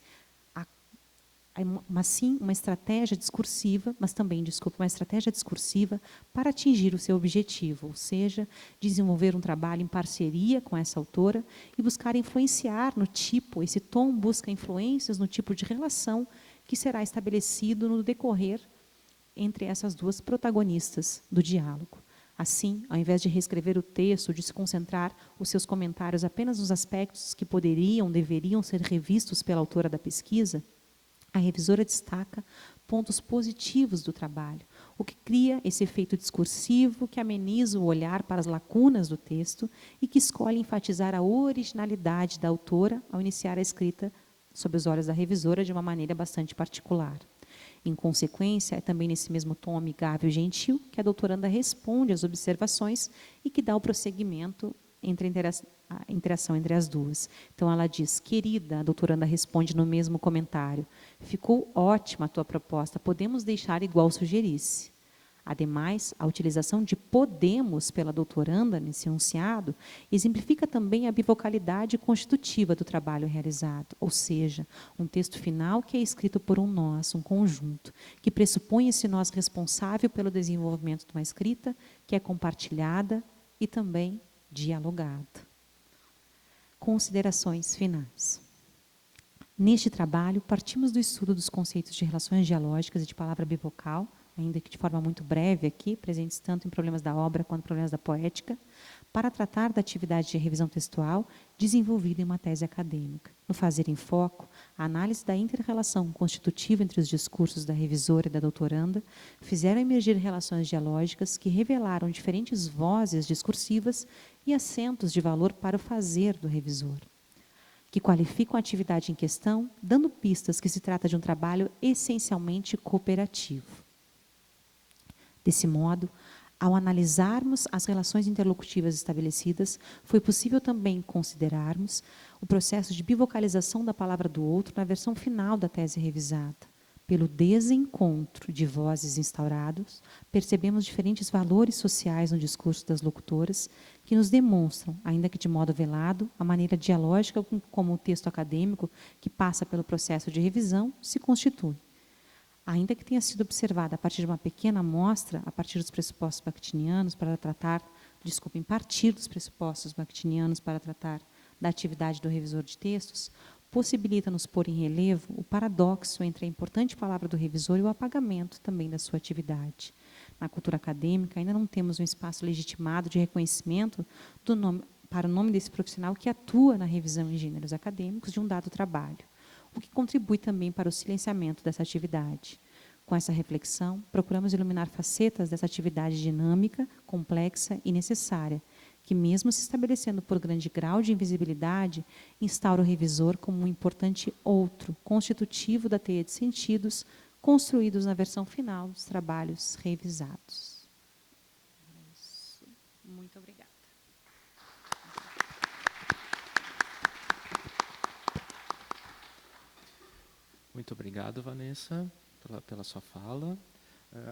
mas sim uma estratégia discursiva, mas também, uma estratégia discursiva para atingir o seu objetivo, ou seja, desenvolver um trabalho em parceria com essa autora e buscar influenciar no tipo, esse tom busca influências no tipo de relação que será estabelecido no decorrer entre essas duas protagonistas do diálogo. Assim, ao invés de reescrever o texto, de se concentrar os seus comentários apenas nos aspectos que deveriam ser revistos pela autora da pesquisa, a revisora destaca pontos positivos do trabalho, o que cria esse efeito discursivo que ameniza o olhar para as lacunas do texto e que escolhe enfatizar a originalidade da autora ao iniciar a escrita sob os olhos da revisora de uma maneira bastante particular. Em consequência, é também nesse mesmo tom amigável e gentil que a doutoranda responde às observações e que dá o prosseguimento entre a interação entre as duas. Então, ela diz: querida, a doutoranda responde no mesmo comentário, ficou ótima a tua proposta, podemos deixar igual sugerisse. Ademais, a utilização de podemos pela doutoranda nesse enunciado exemplifica também a bivocalidade constitutiva do trabalho realizado, ou seja, um texto final que é escrito por um nós, um conjunto, que pressupõe esse nós responsável pelo desenvolvimento de uma escrita que é compartilhada e também dialogada. Considerações finais. Neste trabalho, partimos do estudo dos conceitos de relações dialógicas e de palavra bivocal, ainda que de forma muito breve aqui, presentes tanto em problemas da obra quanto em problemas da poética, para tratar da atividade de revisão textual desenvolvida em uma tese acadêmica. No fazer em foco, a análise da inter-relação constitutiva entre os discursos da revisora e da doutoranda fizeram emergir relações dialógicas que revelaram diferentes vozes discursivas e acentos de valor para o fazer do revisor, que qualificam a atividade em questão, dando pistas que se trata de um trabalho essencialmente cooperativo. Desse modo, ao analisarmos as relações interlocutivas estabelecidas, foi possível também considerarmos o processo de bivocalização da palavra do outro na versão final da tese revisada. Pelo desencontro de vozes instaurados, percebemos diferentes valores sociais no discurso das locutoras que nos demonstram, ainda que de modo velado, a maneira dialógica como o texto acadêmico que passa pelo processo de revisão se constitui. Ainda que tenha sido observada a partir de uma pequena amostra, a partir dos pressupostos bakhtinianos em partir dos pressupostos bakhtinianos para tratar da atividade do revisor de textos, possibilita-nos pôr em relevo o paradoxo entre a importante palavra do revisor e o apagamento também da sua atividade. Na cultura acadêmica, ainda não temos um espaço legitimado de reconhecimento para o nome desse profissional que atua na revisão em gêneros acadêmicos de um dado trabalho, o que contribui também para o silenciamento dessa atividade. Com essa reflexão, procuramos iluminar facetas dessa atividade dinâmica, complexa e necessária, que mesmo se estabelecendo por grande grau de invisibilidade, instaura o revisor como um importante outro, constitutivo da teia de sentidos, construídos na versão final dos trabalhos revisados. Muito obrigada. Muito obrigado, Vanessa, pela sua fala.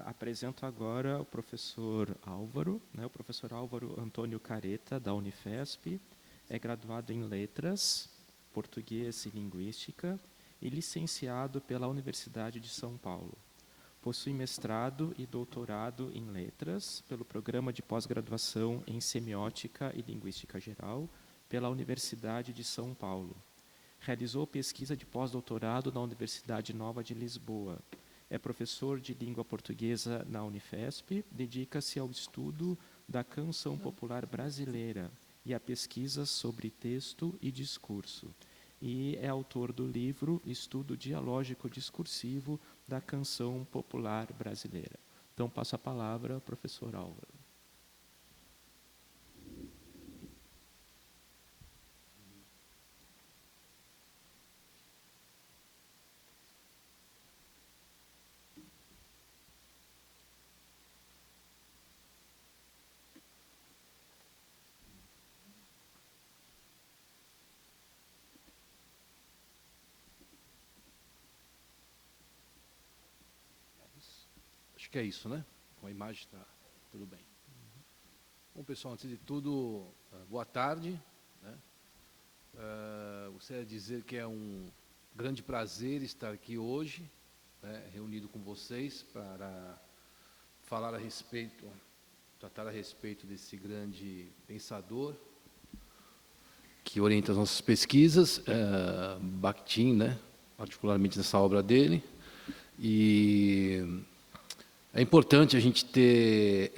Apresento agora o professor Álvaro, o professor Álvaro Antônio Careta, da Unifesp, é graduado em Letras, Português e Linguística e licenciado pela Universidade de São Paulo. Possui mestrado e doutorado em Letras pelo Programa de Pós-Graduação em Semiótica e Linguística Geral pela Universidade de São Paulo. Realizou pesquisa de pós-doutorado na Universidade Nova de Lisboa. É professor de língua portuguesa na Unifesp, dedica-se ao estudo da canção popular brasileira e a pesquisas sobre texto e discurso. E é autor do livro Estudo Dialógico Discursivo da Canção Popular Brasileira. Então, passo a palavra ao professor Álvaro. Acho que é isso, né? Com a imagem está tudo bem. Bom, pessoal, antes de tudo, boa tarde. Né? Gostaria de dizer que é um grande prazer estar aqui hoje, né, reunido com vocês para falar a respeito, tratar a respeito desse grande pensador que orienta as nossas pesquisas, Bakhtin, né? Particularmente nessa obra dele. E é importante a gente ter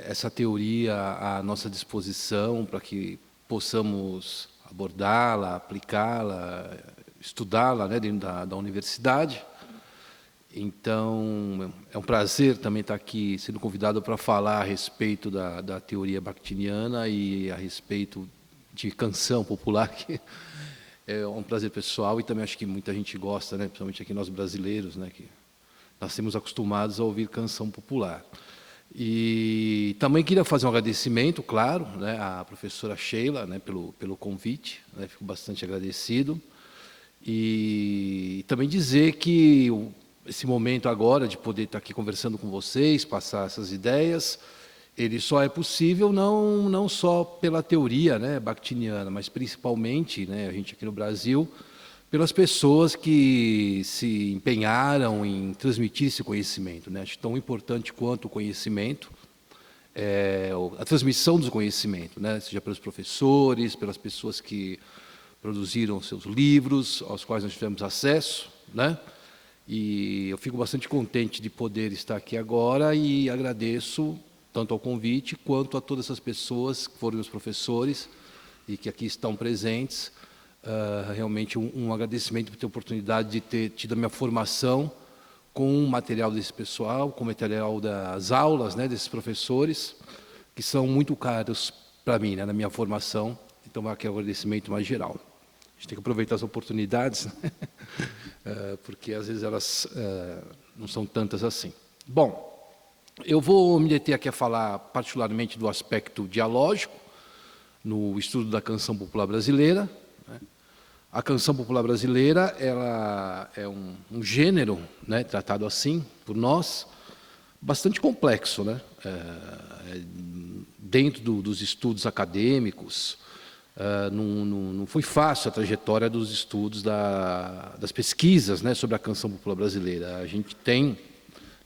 essa teoria à nossa disposição para que possamos abordá-la, aplicá-la, estudá-la, né, dentro da universidade. Então, é um prazer também estar aqui sendo convidado para falar a respeito da teoria bakhtiniana e a respeito de canção popular, que é um prazer pessoal e também acho que muita gente gosta, né, principalmente aqui nós brasileiros, né, que nós temos acostumados a ouvir canção popular. E também queria fazer um agradecimento, claro, né, à professora Sheila, né, pelo convite, né, fico bastante agradecido. E também dizer que esse momento agora de poder estar aqui conversando com vocês, passar essas ideias, ele só é possível não só pela teoria, né, bakhtiniana, mas principalmente, né, a gente aqui no Brasil, pelas pessoas que se empenharam em transmitir esse conhecimento, né? Acho tão importante quanto o conhecimento, a transmissão do conhecimento, né? Seja pelos professores, pelas pessoas que produziram seus livros, aos quais nós tivemos acesso, né? E eu fico bastante contente de poder estar aqui agora e agradeço tanto ao convite quanto a todas essas pessoas que foram meus professores e que aqui estão presentes. Realmente um agradecimento por ter a oportunidade de ter tido a minha formação com o material desse pessoal, com o material das aulas, né, desses professores, que são muito caros para mim, né, na minha formação. Então, aqui é um agradecimento mais geral. A gente tem que aproveitar as oportunidades, né? Porque às vezes elas não são tantas assim. Bom, eu vou me deter aqui a falar particularmente do aspecto dialógico no estudo da canção popular brasileira. A canção popular brasileira ela é um gênero, né, tratado assim por nós, bastante complexo, né? Dentro dos estudos acadêmicos, não foi fácil a trajetória dos estudos das pesquisas, né, sobre a canção popular brasileira. A gente tem,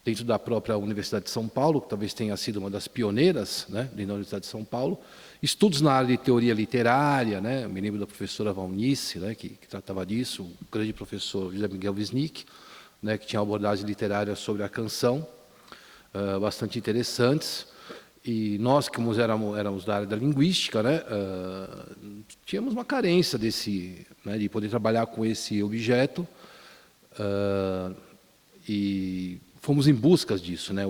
dentro da própria Universidade de São Paulo, que talvez tenha sido uma das pioneiras, né, dentro da Universidade de São Paulo, estudos na área de teoria literária, né, eu me lembro da professora Valnice, né, que tratava disso, o grande professor José Miguel Wisnik, né, que tinha abordagem literária sobre a canção, bastante interessantes. E nós, que éramos da área da linguística, né, tínhamos uma carência né, de poder trabalhar com esse objeto, e fomos em busca disso, né?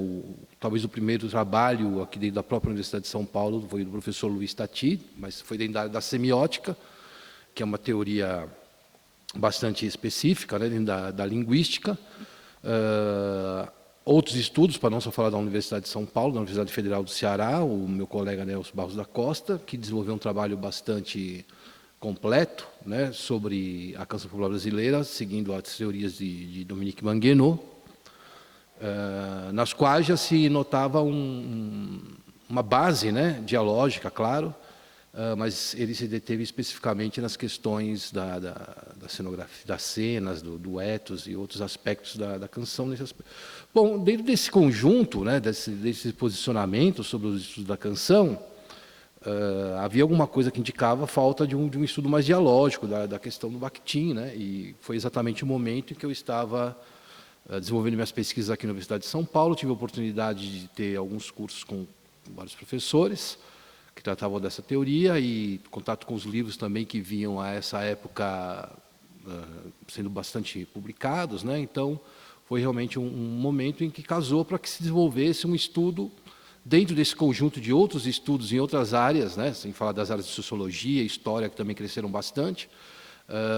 Talvez o primeiro trabalho aqui dentro da própria Universidade de São Paulo foi do professor Luiz Tati, mas foi dentro da área da semiótica, que é uma teoria bastante específica, né, dentro da linguística. Outros estudos, para não só falar da Universidade de São Paulo, da Universidade Federal do Ceará, o meu colega Nelson Barros da Costa, que desenvolveu um trabalho bastante completo, né, sobre a canção popular brasileira, seguindo as teorias de Dominique Manguenot. nas quais já se notava uma base, né, dialógica, claro, mas ele se deteve especificamente nas questões da cenografia, das cenas, do ethos e outros aspectos da canção. Nesse aspecto. Bom, dentro desse conjunto, né, desse posicionamento sobre os estudos da canção, havia alguma coisa que indicava a falta de um estudo mais dialógico da questão do Bakhtin, né, e foi exatamente o momento em que eu estava desenvolvendo minhas pesquisas aqui na Universidade de São Paulo. Tive a oportunidade de ter alguns cursos com vários professores que tratavam dessa teoria e contato com os livros também que vinham a essa época sendo bastante publicados, né? Então, foi realmente um momento em que casou para que se desenvolvesse um estudo dentro desse conjunto de outros estudos em outras áreas, né? Sem falar das áreas de sociologia, história, que também cresceram bastante,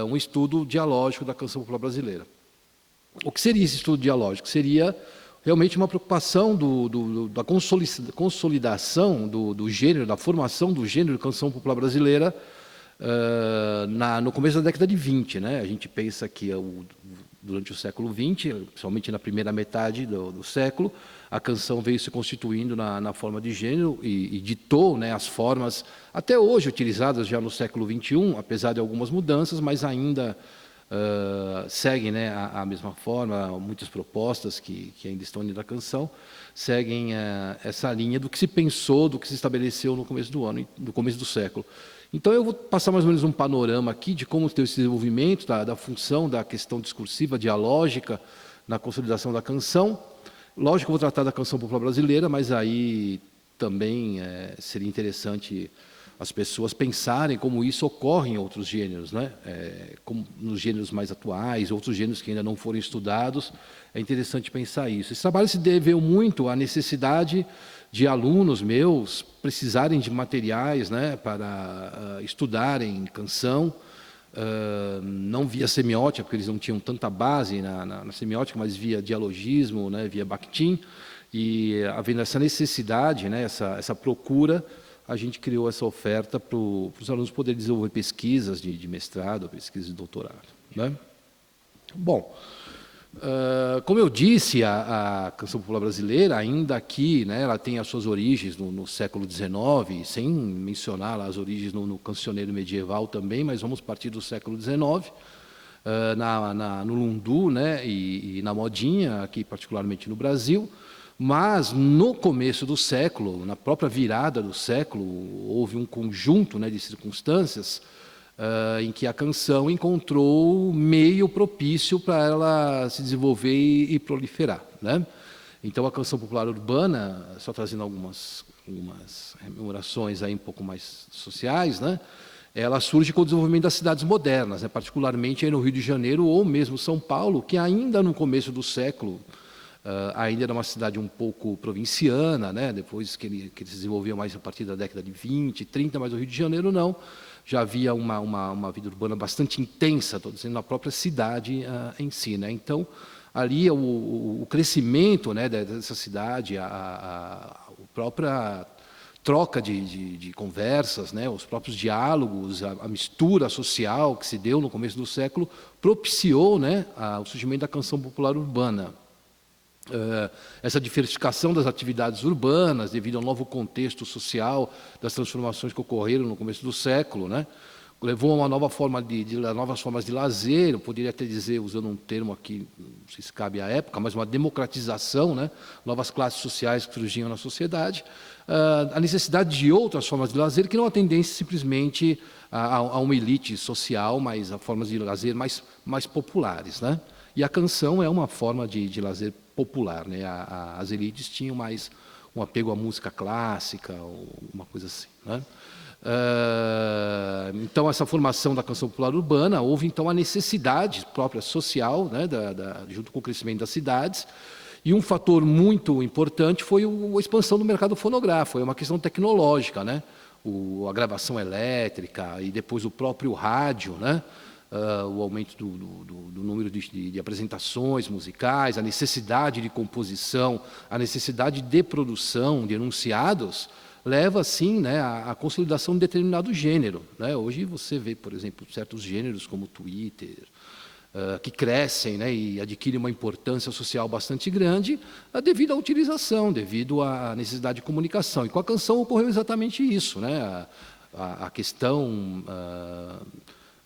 um estudo dialógico da canção popular brasileira. O que seria esse estudo dialógico? Seria realmente uma preocupação da consolidação do gênero, da formação do gênero de canção popular brasileira no começo da década de 20. Né? A gente pensa que durante o século XX, principalmente na primeira metade do século, a canção veio se constituindo na forma de gênero e ditou, né, as formas, até hoje utilizadas já no século XXI, apesar de algumas mudanças, mas ainda seguem, né, a mesma forma. Muitas propostas que ainda estão dentro da canção seguem essa linha do que se pensou, do que se estabeleceu no começo no começo do século. Então eu vou passar mais ou menos um panorama aqui de como teve esse desenvolvimento da função da questão discursiva, dialógica, na consolidação da canção. Lógico que eu vou tratar da canção popular brasileira, mas aí também seria interessante as pessoas pensarem como isso ocorre em outros gêneros, né? Como nos gêneros mais atuais, outros gêneros que ainda não foram estudados, é interessante pensar isso. Esse trabalho se deveu muito à necessidade de alunos meus precisarem de materiais, né, para estudarem canção, não via semiótica, porque eles não tinham tanta base na semiótica, mas via dialogismo, né, via Bakhtin, e havendo essa necessidade, né, essa procura, a gente criou essa oferta para os alunos poderem desenvolver pesquisas de mestrado, pesquisas de doutorado. Né? Bom, como eu disse, a canção popular brasileira, ainda aqui, né, ela tem as suas origens no século XIX, sem mencionar lá as origens no cancioneiro medieval também, mas vamos partir do século XIX, no lundu, né, e na modinha, aqui particularmente no Brasil. Mas, no começo do século, na própria virada do século, houve um conjunto, né, de circunstâncias em que a canção encontrou meio propício para ela se desenvolver e proliferar. Né? Então, a canção popular urbana, só trazendo algumas rememorações aí um pouco mais sociais, né, ela surge com o desenvolvimento das cidades modernas, né, particularmente aí no Rio de Janeiro ou mesmo São Paulo, que ainda no começo do século, ainda era uma cidade um pouco provinciana, né? Depois que ele se desenvolveu mais a partir da década de 20, 30, mas o Rio de Janeiro não. Já havia uma vida urbana bastante intensa, estou dizendo, na própria cidade em si. Né? Então, ali o crescimento, né, dessa cidade, a própria troca de conversas, né, os próprios diálogos, a mistura social que se deu no começo do século, propiciou, né, o surgimento da canção popular urbana. Essa diversificação das atividades urbanas, devido ao novo contexto social, das transformações que ocorreram no começo do século, né, levou a uma nova forma novas formas de lazer. Eu poderia até dizer, usando um termo aqui, não sei se cabe à época, mas uma democratização, né, novas classes sociais que surgiam na sociedade, a necessidade de outras formas de lazer que não atendessem simplesmente a uma elite social, mas a formas de lazer mais populares. Né? E a canção é uma forma de lazer popular, né? As elites tinham mais um apego à música clássica, ou uma coisa assim. Né? Então, essa formação da canção popular urbana, houve então a necessidade própria social, né, junto com o crescimento das cidades, e um fator muito importante foi a expansão do mercado fonográfico, foi uma questão tecnológica, né? A gravação elétrica e depois o próprio rádio, né? O aumento do número de apresentações musicais, a necessidade de composição, a necessidade de produção de enunciados, leva, assim, né, à consolidação de determinado gênero. Né? Hoje você vê, por exemplo, certos gêneros como Twitter, que crescem, né, e adquirem uma importância social bastante grande, devido à utilização, devido à necessidade de comunicação. E com a canção ocorreu exatamente isso, né? A questão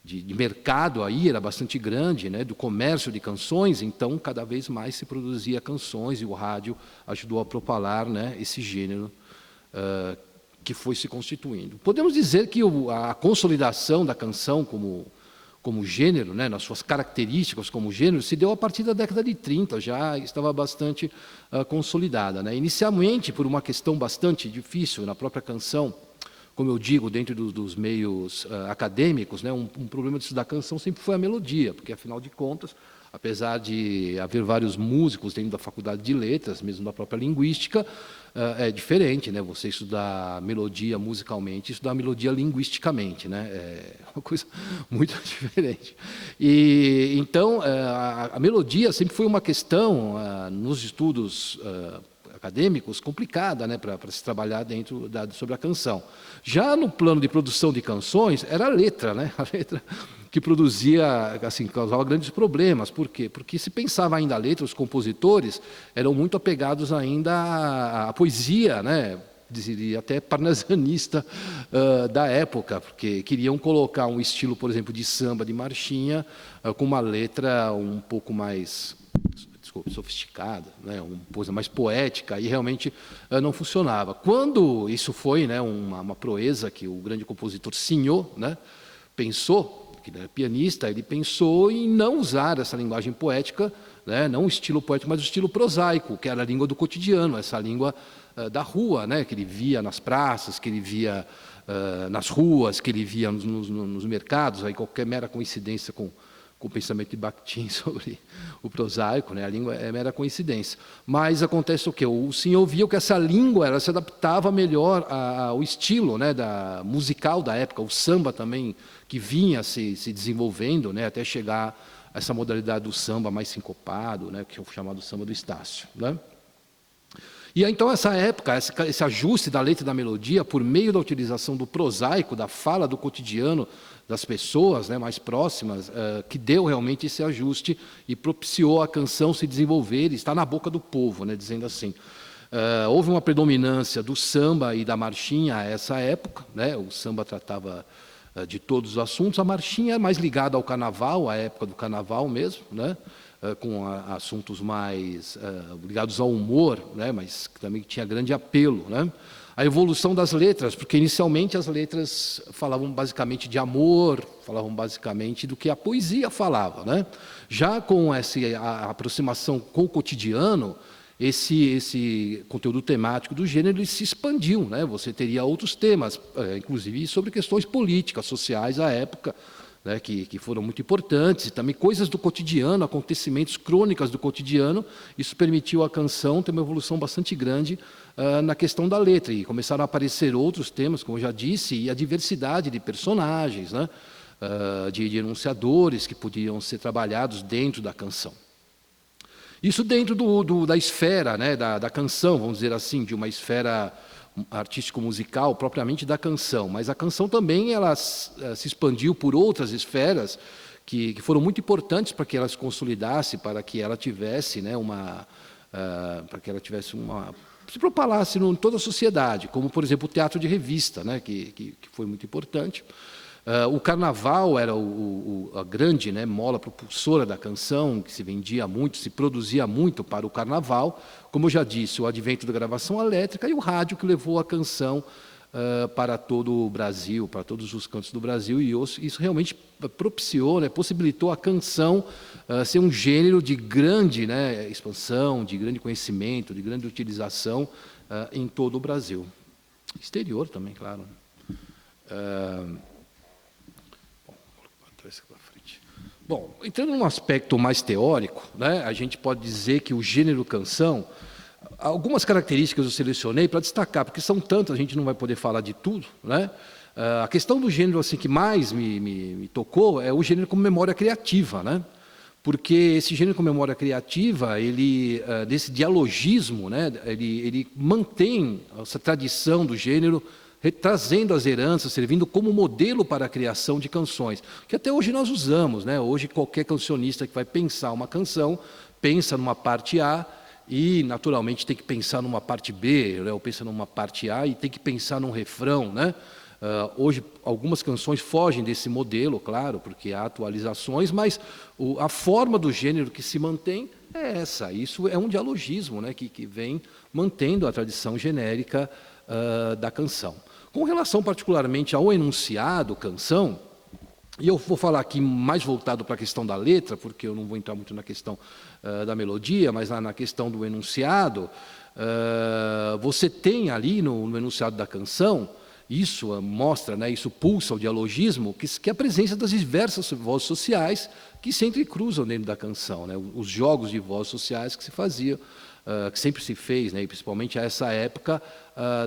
de mercado aí era bastante grande, né, do comércio de canções, então cada vez mais se produzia canções e o rádio ajudou a propalar, né, esse gênero que foi se constituindo. Podemos dizer que a consolidação da canção como gênero, né, nas suas características como gênero, se deu a partir da década de 30, já estava bastante consolidada, né? Inicialmente, por uma questão bastante difícil na própria canção, como eu digo, dentro dos meios acadêmicos, né, um problema de estudar canção sempre foi a melodia, porque, afinal de contas, apesar de haver vários músicos dentro da faculdade de letras, mesmo da própria linguística, é diferente, né? Você estudar melodia musicalmente e estudar melodia linguisticamente, né? É uma coisa muito diferente. E então a melodia sempre foi uma questão nos estudos acadêmicos complicada, né, para se trabalhar sobre a canção. Já no plano de produção de canções era a letra, né? A letra que produzia, assim, causava grandes problemas. Por quê? Porque se pensava ainda a letra, os compositores eram muito apegados ainda à poesia, né? Diria até parnasianista da época, porque queriam colocar um estilo, por exemplo, de samba, de marchinha, com uma letra um pouco mais sofisticada, né, uma coisa mais poética, e realmente não funcionava. Quando isso foi, né, uma proeza que o grande compositor Signo, né, pensou, que ele era pianista, ele pensou em não usar essa linguagem poética, né, não o estilo poético, mas o estilo prosaico, que era a língua do cotidiano, essa língua da rua, né, que ele via nas praças, que ele via nas ruas, que ele via nos mercados, aí qualquer mera coincidência com o pensamento de Bakhtin sobre o prosaico, né? A língua é mera coincidência. Mas acontece o quê? O senhor viu que essa língua ela se adaptava melhor ao estilo, né, musical da época, o samba também, que vinha se desenvolvendo, né, até chegar a essa modalidade do samba mais sincopado, né, que é o chamado samba do Estácio, né? E então, essa época, esse ajuste da letra e da melodia, por meio da utilização do prosaico, da fala do cotidiano das pessoas, né, mais próximas, que deu realmente esse ajuste e propiciou a canção se desenvolver e estar na boca do povo, né, dizendo assim. Houve uma predominância do samba e da marchinha a essa época, né, o samba tratava de todos os assuntos, a marchinha é mais ligada ao carnaval, à época do carnaval mesmo, né, com assuntos mais ligados ao humor, né, mas que também tinha grande apelo, né? A evolução das letras, porque inicialmente as letras falavam basicamente de amor, falavam basicamente do que a poesia falava, né? Já com a aproximação com o cotidiano, esse conteúdo temático do gênero ele se expandiu, né? Você teria outros temas, inclusive sobre questões políticas, sociais à época, né, que foram muito importantes, e também coisas do cotidiano, acontecimentos, crônicas do cotidiano. Isso permitiu à canção ter uma evolução bastante grande na questão da letra, e começaram a aparecer outros temas, como eu já disse, e a diversidade de personagens, né, de enunciadores que podiam ser trabalhados dentro da canção. Isso dentro da esfera, né, da canção, vamos dizer assim, de uma esfera artístico-musical propriamente da canção, mas a canção também ela se expandiu por outras esferas que foram muito importantes para que ela se consolidasse, para que ela tivesse, né, se propalasse em toda a sociedade, como, por exemplo, o teatro de revista, né, que foi muito importante. O carnaval era a grande, né, mola propulsora da canção, que se vendia muito, se produzia muito para o carnaval. Como eu já disse, o advento da gravação elétrica e o rádio que levou a canção para todo o Brasil, para todos os cantos do Brasil, e isso realmente propiciou, né, possibilitou a canção ser um gênero de grande, né, expansão, de grande conhecimento, de grande utilização em todo o Brasil. Exterior também, claro. Bom, entrando num aspecto mais teórico, né, a gente pode dizer que o gênero canção, algumas características eu selecionei para destacar, porque são tantas, a gente não vai poder falar de tudo, né? A questão do gênero assim, que mais me tocou é o gênero como memória criativa, né? Porque esse gênero com memória criativa, ele, desse dialogismo, né, ele mantém essa tradição do gênero trazendo as heranças, servindo como modelo para a criação de canções, que até hoje nós usamos, né? Hoje qualquer cancionista que vai pensar uma canção, pensa numa parte A e, naturalmente, tem que pensar numa parte B, né? Ou pensa numa parte A e tem que pensar num refrão, né? Hoje, algumas canções fogem desse modelo, claro, porque há atualizações, mas a forma do gênero que se mantém é essa. Isso é um dialogismo, né? que vem mantendo a tradição genérica da canção. Com relação particularmente ao enunciado, canção, e eu vou falar aqui mais voltado para a questão da letra, porque eu não vou entrar muito na questão da melodia, mas na questão do enunciado, você tem ali no enunciado da canção, isso mostra, né, isso pulsa o dialogismo, que é a presença das diversas vozes sociais que se entrecruzam dentro da canção, né, os jogos de vozes sociais que se faziam, que sempre se fez, né, e principalmente a essa época,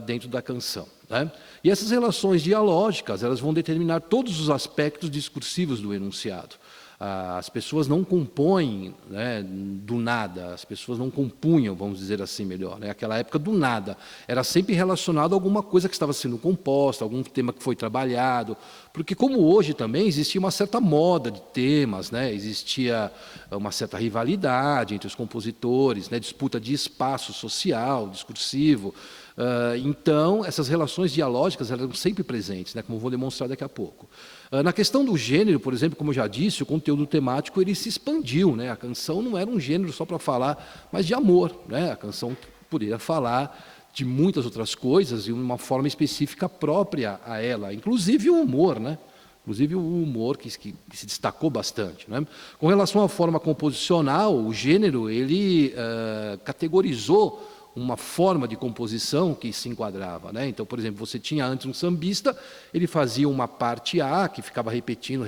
dentro da canção. Né? E essas relações dialógicas, elas vão determinar todos os aspectos discursivos do enunciado. As pessoas não compõem, né, do nada, as pessoas não compunham, vamos dizer assim melhor. Né? Aquela época do nada, era sempre relacionado a alguma coisa que estava sendo composta, algum tema que foi trabalhado, porque como hoje também existia uma certa moda de temas, né? Existia uma certa rivalidade entre os compositores, né? Disputa de espaço social, discursivo. Então, essas relações dialógicas eram sempre presentes, né? Como vou demonstrar daqui a pouco. Na questão do gênero, por exemplo, como eu já disse, o conteúdo temático ele se expandiu, né? A canção não era um gênero só para falar, mas de amor, né? A canção poderia falar de muitas outras coisas e uma forma específica própria a ela, inclusive o humor, né? Inclusive o humor que se destacou bastante. Né? Com relação à forma composicional, o gênero ele categorizou uma forma de composição que se enquadrava. Né? Então, por exemplo, você tinha antes um sambista, ele fazia uma parte A, que ficava repetindo.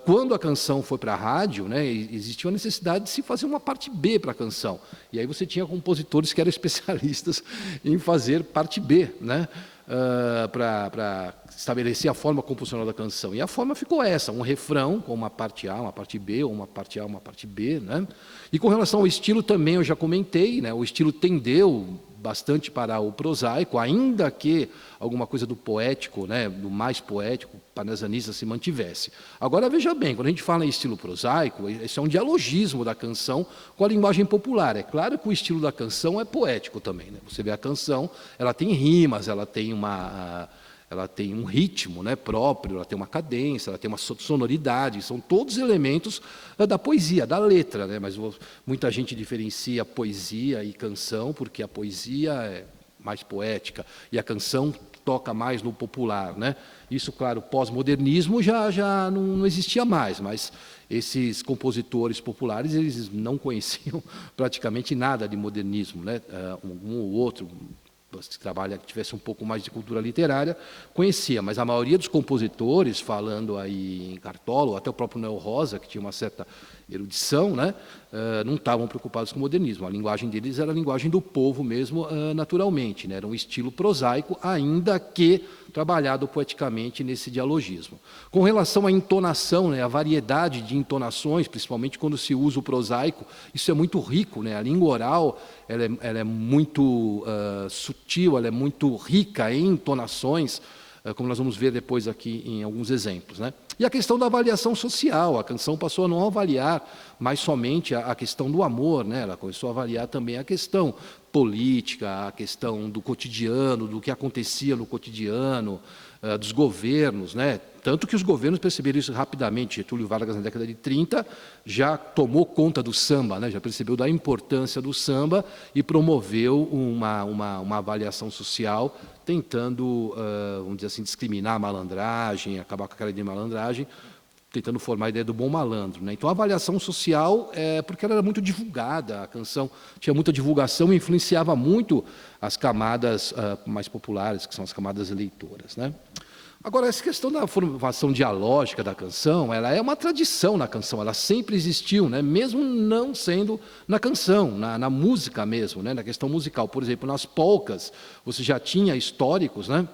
Quando a canção foi para a rádio, né, existia a necessidade de se fazer uma parte B para a canção. E aí você tinha compositores que eram especialistas em fazer parte B, né? Para estabelecer a forma composicional da canção. E a forma ficou essa, um refrão com uma parte A, uma parte B, ou uma parte A, uma parte B. Né? E com relação ao estilo também eu já comentei, né? O estilo tendeu bastante para o prosaico, ainda que alguma coisa do poético, né, do mais poético, parnasianista se mantivesse. Agora, veja bem, quando a gente fala em estilo prosaico, esse é um dialogismo da canção com a linguagem popular. É claro que o estilo da canção é poético também. Né? Você vê a canção, ela tem rimas, ela tem um ritmo, né, próprio, ela tem uma cadência, ela tem uma sonoridade, são todos elementos da poesia, da letra. Né? Mas muita gente diferencia poesia e canção, porque a poesia é mais poética e a canção toca mais no popular. Né? Isso, claro, pós-modernismo já não existia mais, mas esses compositores populares eles não conheciam praticamente nada de modernismo. Né? Um ou outro que tivesse um pouco mais de cultura literária, conhecia, mas a maioria dos compositores, falando aí em Cartola, ou até o próprio Noel Rosa, que tinha uma certa erudição, né, não estavam preocupados com o modernismo. A linguagem deles era a linguagem do povo mesmo, naturalmente. Né, era um estilo prosaico, ainda que trabalhado poeticamente nesse dialogismo. Com relação à entonação, né, a variedade de entonações, principalmente quando se usa o prosaico, isso é muito rico. Né, a língua oral ela é muito sutil, ela é muito rica em entonações, como nós vamos ver depois aqui em alguns exemplos. Né? E a questão da avaliação social, a canção passou a não avaliar mais somente a questão do amor, né? Ela começou a avaliar também a questão política, a questão do cotidiano, do que acontecia no cotidiano, dos governos. Né? Tanto que os governos perceberam isso rapidamente. Getúlio Vargas, na década de 30, já tomou conta do samba, né? Já percebeu da importância do samba e promoveu uma avaliação social, tentando, vamos dizer assim, discriminar a malandragem, acabar com aquela ideia de malandragem, tentando formar a ideia do bom malandro. Né? Então, a avaliação social, porque ela era muito divulgada, a canção tinha muita divulgação e influenciava muito as camadas mais populares, que são as camadas eleitoras. Né? Agora, essa questão da formação dialógica da canção, ela é uma tradição na canção, ela sempre existiu, né? Mesmo não sendo na canção, na música mesmo, né? Na questão musical. Por exemplo, nas polcas, você já tinha históricos, né,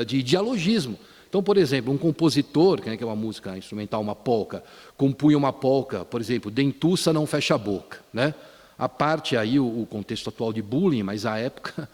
de dialogismo. Então, por exemplo, um compositor, que é uma música instrumental, uma polca, compunha uma polca, por exemplo, dentuça não fecha a boca. Né? A parte aí o contexto atual de bullying, mas à época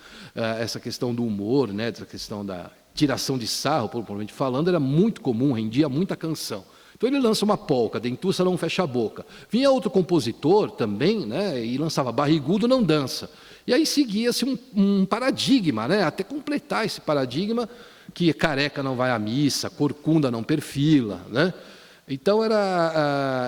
essa questão do humor, né, essa questão da tiração de sarro, propriamente falando, era muito comum, rendia muita canção. Então ele lança uma polca, dentuça não fecha a boca. Vinha outro compositor também, né, e lançava barrigudo não dança. E aí seguia-se um paradigma, né, até completar esse paradigma que careca não vai à missa, corcunda não perfila, né? Então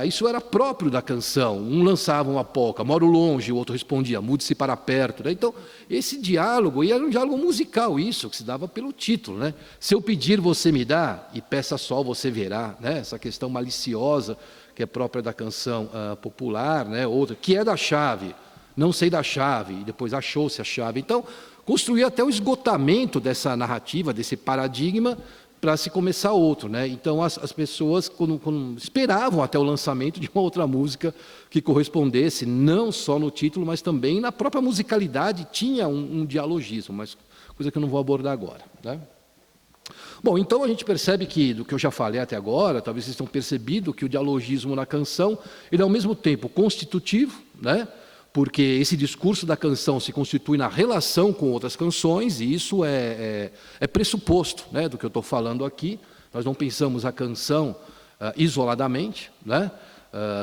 isso era próprio da canção. Um lançava uma polca, moro longe, o outro respondia, mude-se para perto. Né? Então, esse diálogo, e era um diálogo musical, isso, que se dava pelo título. Né? Se eu pedir, você me dá, e peça só, você verá. Né? Essa questão maliciosa, que é própria da canção popular, né? Outra, que é da chave, não sei da chave, e depois achou-se a chave. Então, construía até o esgotamento dessa narrativa, desse paradigma, para se começar outro, né? Então as pessoas quando esperavam até o lançamento de uma outra música que correspondesse não só no título, mas também na própria musicalidade tinha um dialogismo, mas coisa que eu não vou abordar agora, né? Bom, então a gente percebe que do que eu já falei até agora, talvez vocês tenham percebido que o dialogismo na canção ele é ao mesmo tempo constitutivo, né? Porque esse discurso da canção se constitui na relação com outras canções, e isso é pressuposto, né, do que eu estou falando aqui. Nós não pensamos a canção isoladamente, né,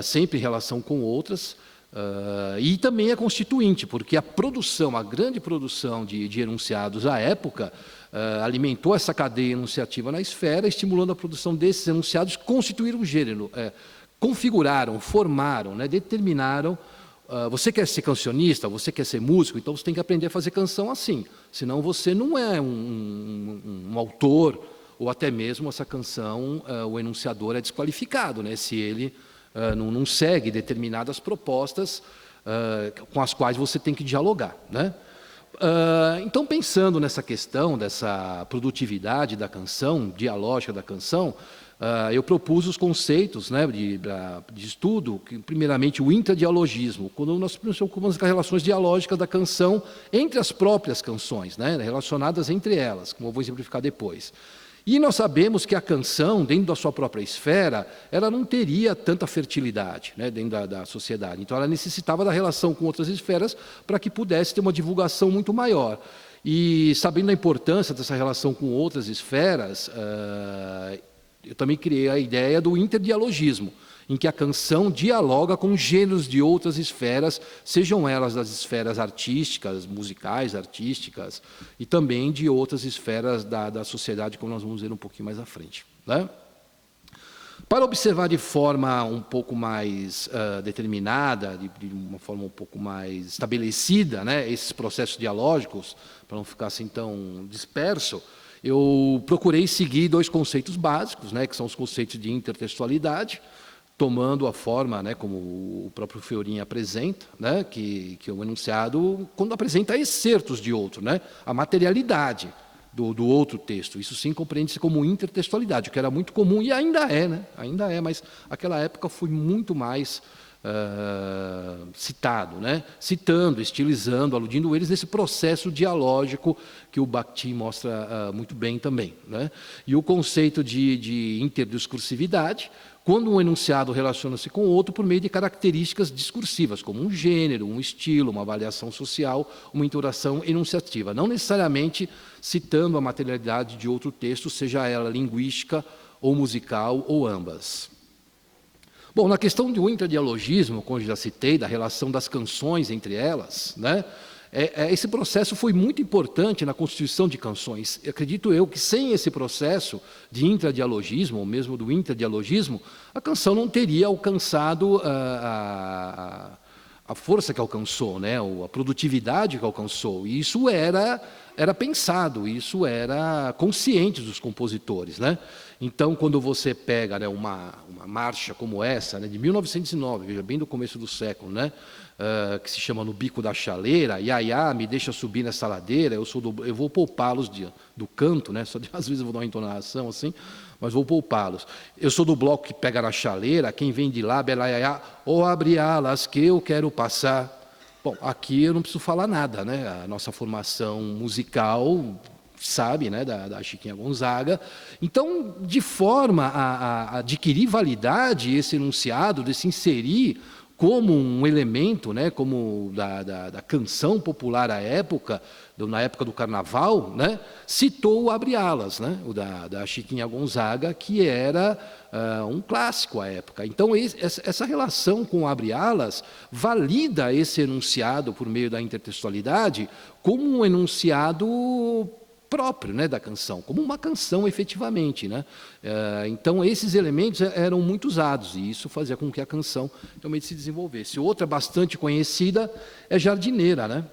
sempre em relação com outras, e também é constituinte, porque a produção, a grande produção de enunciados à época, alimentou essa cadeia enunciativa na esfera, estimulando a produção desses enunciados que constituíram um gênero, configuraram, formaram, né, determinaram. Você quer ser cancionista, você quer ser músico, então você tem que aprender a fazer canção assim. Senão você não é um autor, ou até mesmo essa canção, o enunciador é desqualificado, né? Se ele não segue determinadas propostas com as quais você tem que dialogar, né? Então, pensando nessa questão dessa produtividade da canção, dialógica da canção, eu propus os conceitos, né, de estudo, que, primeiramente o intradialogismo, quando nós preocupamos com as relações dialógicas da canção entre as próprias canções, né, relacionadas entre elas, como eu vou exemplificar depois. E nós sabemos que a canção, dentro da sua própria esfera, ela não teria tanta fertilidade, né, dentro da sociedade. Então, ela necessitava da relação com outras esferas para que pudesse ter uma divulgação muito maior. E, sabendo a importância dessa relação com outras esferas, eu também criei a ideia do interdialogismo, em que a canção dialoga com gêneros de outras esferas, sejam elas das esferas artísticas, musicais, artísticas, e também de outras esferas da sociedade, como nós vamos ver um pouquinho mais à frente, né? Para observar de forma um pouco mais determinada, de uma forma um pouco mais estabelecida, né, esses processos dialógicos, para não ficar assim tão disperso, eu procurei seguir dois conceitos básicos, né, que são os conceitos de intertextualidade, tomando a forma, né, como o próprio Fiorin apresenta, né, que o enunciado, quando apresenta excertos de outro, né, a materialidade do outro texto. Isso sim compreende-se como intertextualidade, o que era muito comum, e ainda é, né, ainda é, mas naquela época foi muito mais citado, né? Citando, estilizando, aludindo eles nesse processo dialógico que o Bakhtin mostra muito bem também, né? E o conceito de interdiscursividade, quando um enunciado relaciona-se com outro por meio de características discursivas, como um gênero, um estilo, uma avaliação social, uma interação enunciativa, não necessariamente citando a materialidade de outro texto, seja ela linguística ou musical ou ambas. Bom, na questão do intradialogismo, como eu já citei, da relação das canções entre elas, né, esse processo foi muito importante na constituição de canções. Acredito eu que sem esse processo de intradialogismo, ou mesmo do interdialogismo, a canção não teria alcançado a força que alcançou, né, a produtividade que alcançou. E isso era pensado, isso era consciente dos compositores, né? Então, quando você pega, né, uma marcha como essa, né, de 1909, veja, bem do começo do século, né, que se chama No Bico da Chaleira, Iaiá, me deixa subir nessa ladeira, eu vou poupá-los do canto, né, só às vezes eu vou dar uma entonação assim, mas vou poupá-los. Eu sou do bloco que pega na chaleira, quem vem de lá, bela Iaiá, ou abre alas que eu quero passar. Bom, aqui eu não preciso falar nada, né? A nossa formação musical sabe, né, da Chiquinha Gonzaga. Então, de forma a adquirir validade esse enunciado, de se inserir como um elemento, né, como da canção popular à época, na época do Carnaval, né, citou o Abre Alas, né, o da Chiquinha Gonzaga, que era um clássico à época. Então, essa relação com o Abre Alas valida esse enunciado por meio da intertextualidade como um enunciado próprio, né, da canção, como uma canção efetivamente, né? Então esses elementos eram muito usados e isso fazia com que a canção realmente se desenvolvesse. Outra bastante conhecida é Jardineira, né?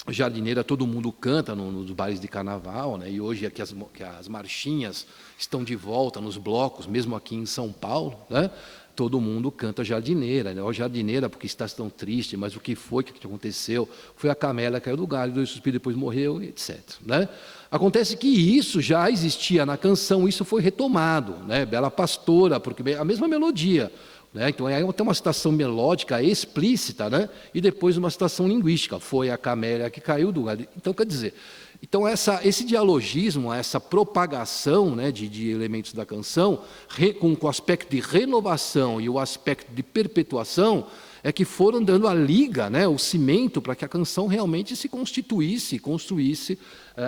Jardineira todo mundo canta nos bailes de carnaval, né? E hoje aqui que as marchinhas estão de volta nos blocos, mesmo aqui em São Paulo, né? Todo mundo canta Jardineira, né? Ó, Jardineira, porque estás tão triste, mas o que foi que aconteceu? Foi a camela que caiu do galho, 2 suspiros, depois morreu, etc. Né? Acontece que isso já existia na canção, isso foi retomado, né? Bela Pastora, porque a mesma melodia, né? Então aí tem uma citação melódica explícita, né? E depois uma citação linguística, foi a camélia que caiu do galho. Então, quer dizer, esse dialogismo, essa propagação, né, de elementos da canção, com o aspecto de renovação e o aspecto de perpetuação, é que foram dando a liga, né, o cimento para que a canção realmente se constituísse, construísse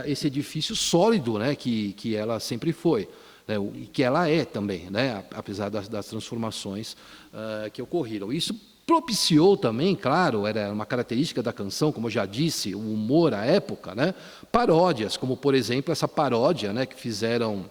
esse edifício sólido, né, que ela sempre foi, né, e que ela é também, né, apesar das transformações que ocorreram. Isso propiciou também, claro, era uma característica da canção, como eu já disse, o humor à época, né, paródias, como, por exemplo, essa paródia, né, que fizeram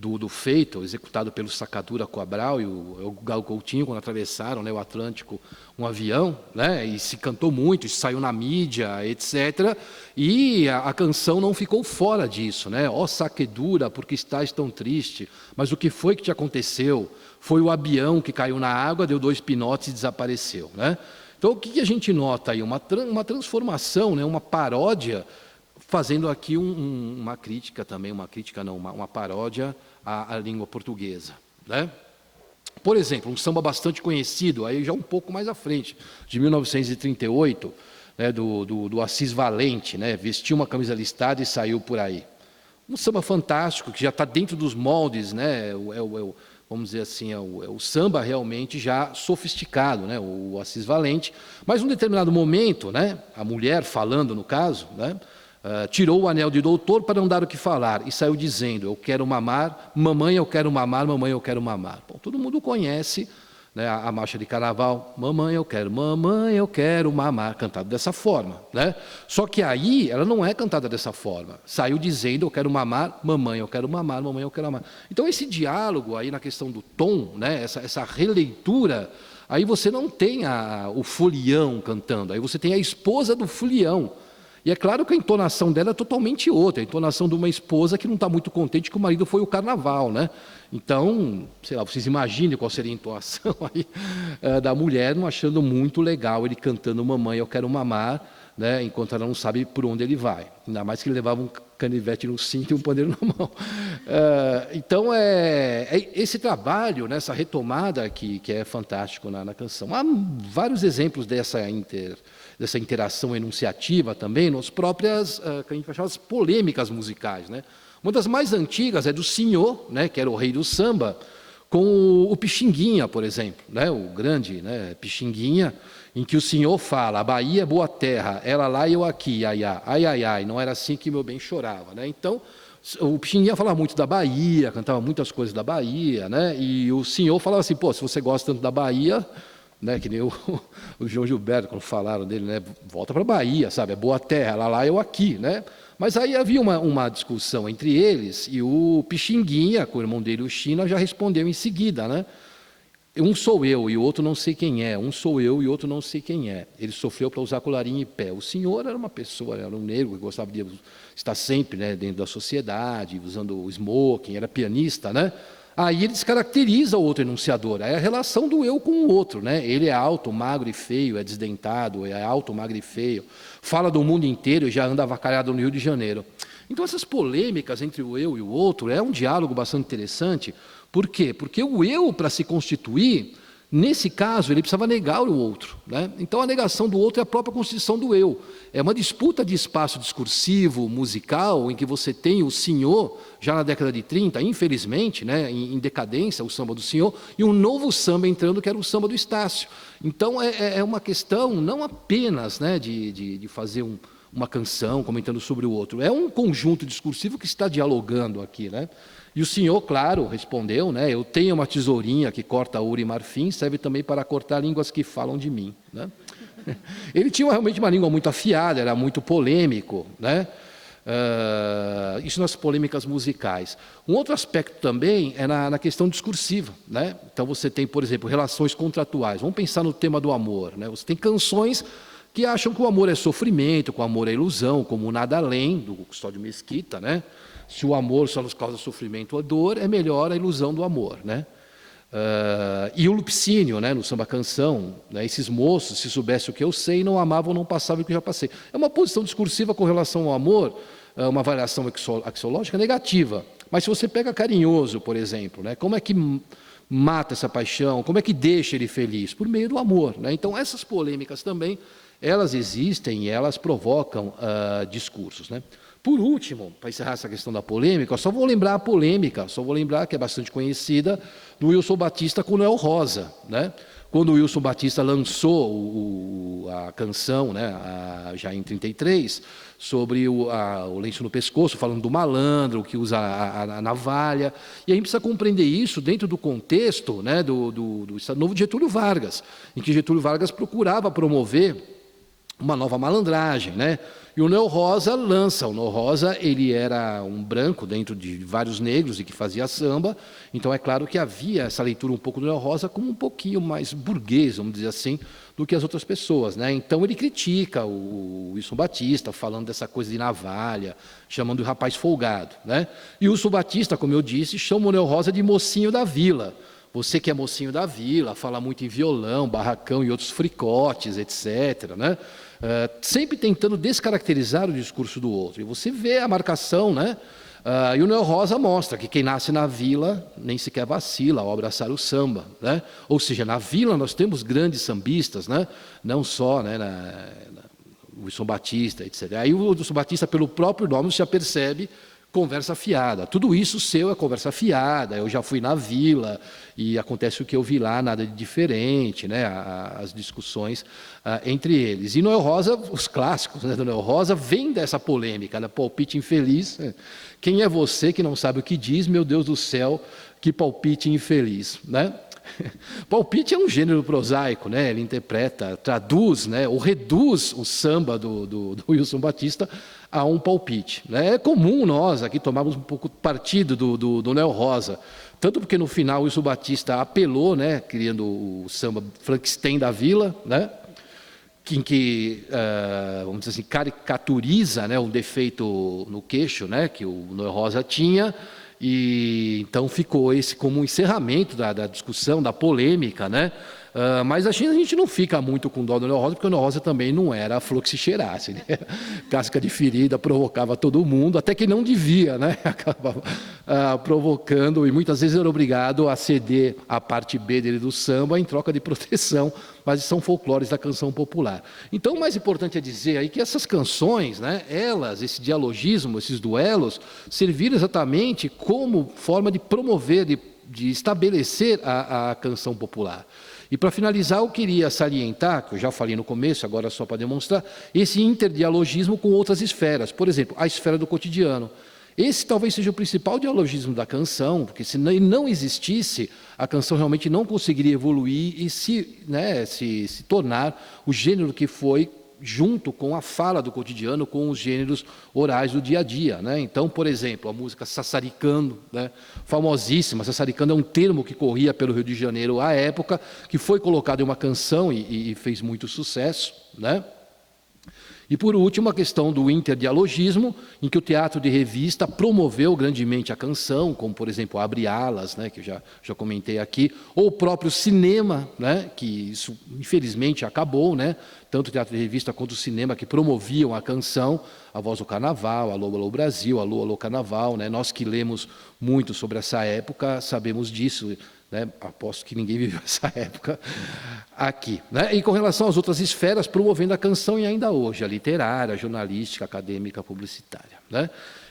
do Feito, executado pelo Sacadura Cabral e o Gal Coutinho, quando atravessaram, né, o Atlântico, um avião, né, e se cantou muito, isso saiu na mídia, etc. E a canção não ficou fora disso, né? Ó Saquedura, porque estás tão triste, mas o que foi que te aconteceu? Foi o avião que caiu na água, deu 2 pinotes e desapareceu, né? Então, o que a gente nota aí? Uma transformação, né, uma paródia, fazendo aqui uma crítica também, uma paródia à língua portuguesa, né? Por exemplo, um samba bastante conhecido, aí já um pouco mais à frente, de 1938, né, do Assis Valente, né, vestiu uma camisa listada e saiu por aí. Um samba fantástico, que já está dentro dos moldes, né, vamos dizer assim, é o samba realmente já sofisticado, né, o Assis Valente, mas num determinado momento, né, a mulher falando no caso, né, tirou o anel de doutor para não dar o que falar e saiu dizendo: eu quero mamar, mamãe eu quero mamar, mamãe eu quero mamar. Bom, todo mundo conhece, né, a marcha de carnaval, mamãe eu quero mamar, cantado dessa forma, né? Só que aí ela não é cantada dessa forma, saiu dizendo: eu quero mamar, mamãe eu quero mamar, mamãe eu quero mamar. Então esse diálogo aí na questão do tom, né, essa releitura, aí você não tem o folião cantando, aí você tem a esposa do folião. E é claro que a entonação dela é totalmente outra, a entonação de uma esposa que não está muito contente que o marido foi o carnaval, né? Então, sei lá, vocês imaginem qual seria a entonação aí da mulher, não achando muito legal ele cantando mamãe, eu quero mamar, né? Enquanto ela não sabe por onde ele vai. Ainda mais que ele levava um canivete no cinto e um pandeiro na mão. Então, esse trabalho, né, essa retomada que é fantástico na canção. Há vários exemplos dessa interação enunciativa também, nas próprias, que a gente vai chamar de polêmicas musicais, né? Uma das mais antigas é do Senhor, né, que era o rei do samba, com o Pixinguinha, por exemplo, né, o grande, né, Pixinguinha, em que o Senhor fala: a Bahia é boa terra, ela lá e eu aqui, ai, ai, ai, ai, não era assim que meu bem chorava, né? Então, o Pixinguinha falava muito da Bahia, cantava muitas coisas da Bahia, né? E o Senhor falava assim: pô, se você gosta tanto da Bahia, né, que nem o João Gilberto, quando falaram dele, né, volta para a Bahia, sabe, é boa terra, lá eu aqui, né? Mas aí havia uma discussão entre eles e o Pixinguinha, com o irmão dele, o China, já respondeu em seguida, né? Um sou eu e o outro não sei quem é, um sou eu e o outro não sei quem é. Ele sofreu para usar colarinho em pé. O senhor era uma pessoa, era um negro que gostava de estar sempre, né, dentro da sociedade, usando o smoking, era pianista, né? Aí ele descaracteriza o outro enunciador, é a relação do eu com o outro, né? Ele é alto, magro e feio, é desdentado, é alto, magro e feio, fala do mundo inteiro e já anda avacalhado no Rio de Janeiro. Então essas polêmicas entre o eu e o outro é um diálogo bastante interessante. Por quê? Porque o eu, para se constituir, Nesse caso, ele precisava negar o outro, né? Então, a negação do outro é a própria constituição do eu. É uma disputa de espaço discursivo, musical, em que você tem o senhor, já na década de 30, infelizmente, né, em decadência, o samba do senhor, e um novo samba entrando, que era o samba do Estácio. Então, é uma questão não apenas, né, de fazer uma canção comentando sobre o outro, é um conjunto discursivo que está dialogando aqui, né? E o senhor, claro, respondeu, né, eu tenho uma tesourinha que corta ouro e marfim, serve também para cortar línguas que falam de mim, né? Ele tinha realmente uma língua muito afiada, era muito polêmico, né? Isso nas polêmicas musicais. Um outro aspecto também é na questão discursiva, né? Então você tem, por exemplo, relações contratuais. Vamos pensar no tema do amor, né? Você tem canções que acham que o amor é sofrimento, que o amor é ilusão, como o Nada Além, do Custódio Mesquita, né? Se o amor só nos causa sofrimento ou dor, é melhor a ilusão do amor, né? E o Lupicínio, né, no samba canção, né, esses moços, se soubesse o que eu sei, não amavam, não passavam o que eu já passei. É uma posição discursiva com relação ao amor, uma variação axiológica negativa. Mas se você pega Carinhoso, por exemplo, né, como é que mata essa paixão, como é que deixa ele feliz? Por meio do amor, né? Então, essas polêmicas também, elas existem e elas provocam discursos, né? Por último, para encerrar essa questão da polêmica, só vou lembrar a polêmica, só vou lembrar que é bastante conhecida, do Wilson Batista com o Noel Rosa, né? Quando o Wilson Batista lançou a canção, né, já em 33, sobre o lenço no pescoço, falando do malandro que usa a navalha, e a gente precisa compreender isso dentro do contexto, né, do Estado Novo de Getúlio Vargas, em que Getúlio Vargas procurava promover uma nova malandragem, né? E o Noel Rosa lança. O Noel Rosa, ele era um branco dentro de vários negros e que fazia samba. Então, é claro que havia essa leitura um pouco do Noel Rosa como um pouquinho mais burguês, vamos dizer assim, do que as outras pessoas, né? Então, ele critica o Wilson Batista, falando dessa coisa de navalha, chamando o rapaz folgado, né? E o Wilson Batista, como eu disse, chama o Noel Rosa de mocinho da vila. Você que é mocinho da vila, fala muito em violão, barracão e outros fricotes, etc., né? Sempre tentando descaracterizar o discurso do outro. E você vê a marcação, né? E o Noel Rosa mostra que quem nasce na vila nem sequer vacila ao abraçar o samba, né? Ou seja, na vila nós temos grandes sambistas, né? Não só, né, o Wilson Batista, etc. Aí o Wilson Batista, pelo próprio nome, você já percebe conversa fiada. Tudo isso seu é conversa fiada. Eu já fui na vila e acontece o que eu vi lá, nada de diferente, né? As discussões entre eles. E Noel Rosa, os clássicos, né, do Noel Rosa, vem dessa polêmica, né? Palpite infeliz. Quem é você que não sabe o que diz? Meu Deus do céu, que palpite infeliz, né? Palpite é um gênero prosaico, né? Ele interpreta, traduz, né, ou reduz o samba do Wilson Batista a um palpite, né? É comum nós aqui tomarmos um pouco partido do Noel Rosa, tanto porque no final o Wilson Batista apelou, né, criando o samba Frankenstein da Vila, né, em que, vamos dizer assim, caricaturiza, né, um defeito no queixo, né, que o Noel Rosa tinha. E então ficou esse como um encerramento da discussão, da polêmica, né? Mas a gente não fica muito com dó do Noel Rosa, porque o Noel Rosa também não era a flor que se cheirasse, né? Casca de ferida, provocava todo mundo, até que não devia, né? Acabava provocando, e muitas vezes era obrigado a ceder a parte B dele do samba em troca de proteção, mas são folclores da canção popular. Então, o mais importante é dizer aí que essas canções, né, elas, esse dialogismo, esses duelos, serviram exatamente como forma de promover, de estabelecer a canção popular. E, para finalizar, eu queria salientar, que eu já falei no começo, agora só para demonstrar, esse interdialogismo com outras esferas. Por exemplo, a esfera do cotidiano. Esse talvez seja o principal dialogismo da canção, porque se ele não existisse, a canção realmente não conseguiria evoluir e se tornar o gênero que foi, junto com a fala do cotidiano, com os gêneros orais do dia a dia, né? Então, por exemplo, a música Sassaricando, né? Famosíssima. Sassaricando é um termo que corria pelo Rio de Janeiro à época, que foi colocado em uma canção e fez muito sucesso, né? E, por último, a questão do interdialogismo, em que o teatro de revista promoveu grandemente a canção, como, por exemplo, Abre Alas, né, que eu já comentei aqui, ou o próprio cinema, né, que isso, infelizmente, acabou, né, tanto o teatro de revista quanto o cinema, que promoviam a canção, A Voz do Carnaval, Alô, Alô Brasil, Alô, Alô Carnaval, né, nós que lemos muito sobre essa época sabemos disso, né? Aposto que ninguém viveu essa época aqui, né? E com relação às outras esferas, promovendo a canção e ainda hoje, a literária, a jornalística, a acadêmica, a publicitária, né?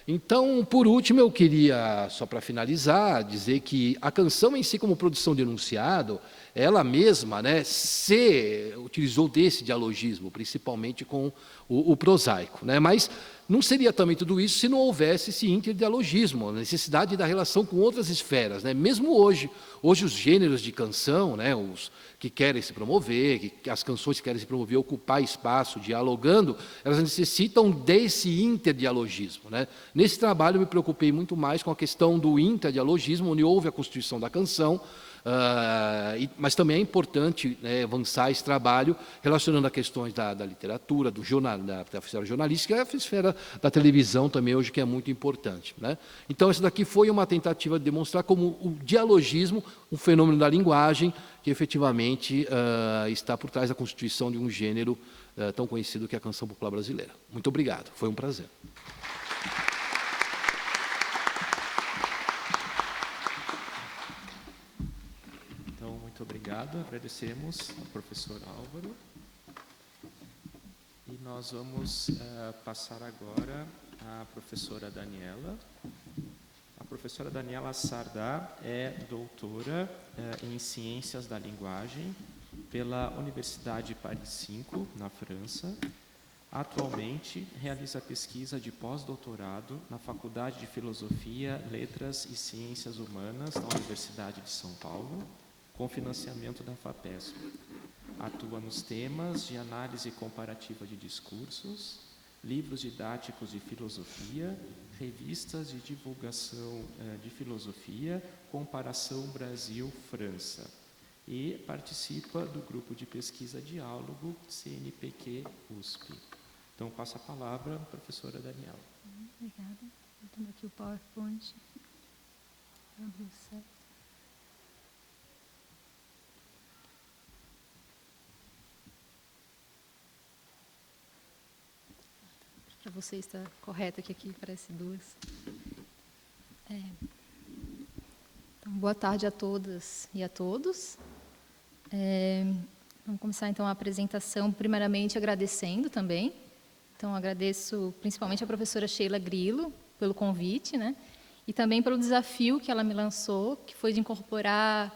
Então, por último, eu queria, só para finalizar, dizer que a canção em si, como produção de enunciado, ela mesma, né, se utilizou desse dialogismo, principalmente com o prosaico, né? Mas não seria também tudo isso se não houvesse esse interdialogismo, a necessidade da relação com outras esferas, né? Mesmo hoje os gêneros de canção, né, os que querem se promover, que as canções que querem se promover, ocupar espaço, dialogando, elas necessitam desse interdialogismo, né? Nesse trabalho eu me preocupei muito mais com a questão do interdialogismo, onde houve a constituição da canção, mas também é importante, né, avançar esse trabalho relacionando a questões da literatura, do jornal, da esfera jornalística e a esfera da televisão também hoje, que é muito importante, né? Então, essa daqui foi uma tentativa de demonstrar como o dialogismo, um fenômeno da linguagem, que efetivamente está por trás da constituição de um gênero tão conhecido que é a canção popular brasileira. Muito obrigado, foi um prazer. Muito obrigado, agradecemos ao professor Álvaro. E nós vamos passar agora à professora Daniela. A professora Daniela Sardá é doutora em Ciências da Linguagem pela Universidade Paris 5, na França. Atualmente, realiza pesquisa de pós-doutorado na Faculdade de Filosofia, Letras e Ciências Humanas da Universidade de São Paulo, com financiamento da FAPESP. Atua nos temas de análise comparativa de discursos, livros didáticos de filosofia, revistas de divulgação de filosofia, comparação Brasil-França. E participa do grupo de pesquisa Diálogo CNPq-USP. Então, passo a palavra à professora Daniela. Obrigada. Botando aqui o PowerPoint. Abriu certo. Para você está correto que aqui parece duas. Então, boa tarde a todas e a todos. Vamos começar então a apresentação, primeiramente agradecendo também. Então, agradeço principalmente a professora Sheila Grilo pelo convite, né? E também pelo desafio que ela me lançou, que foi de incorporar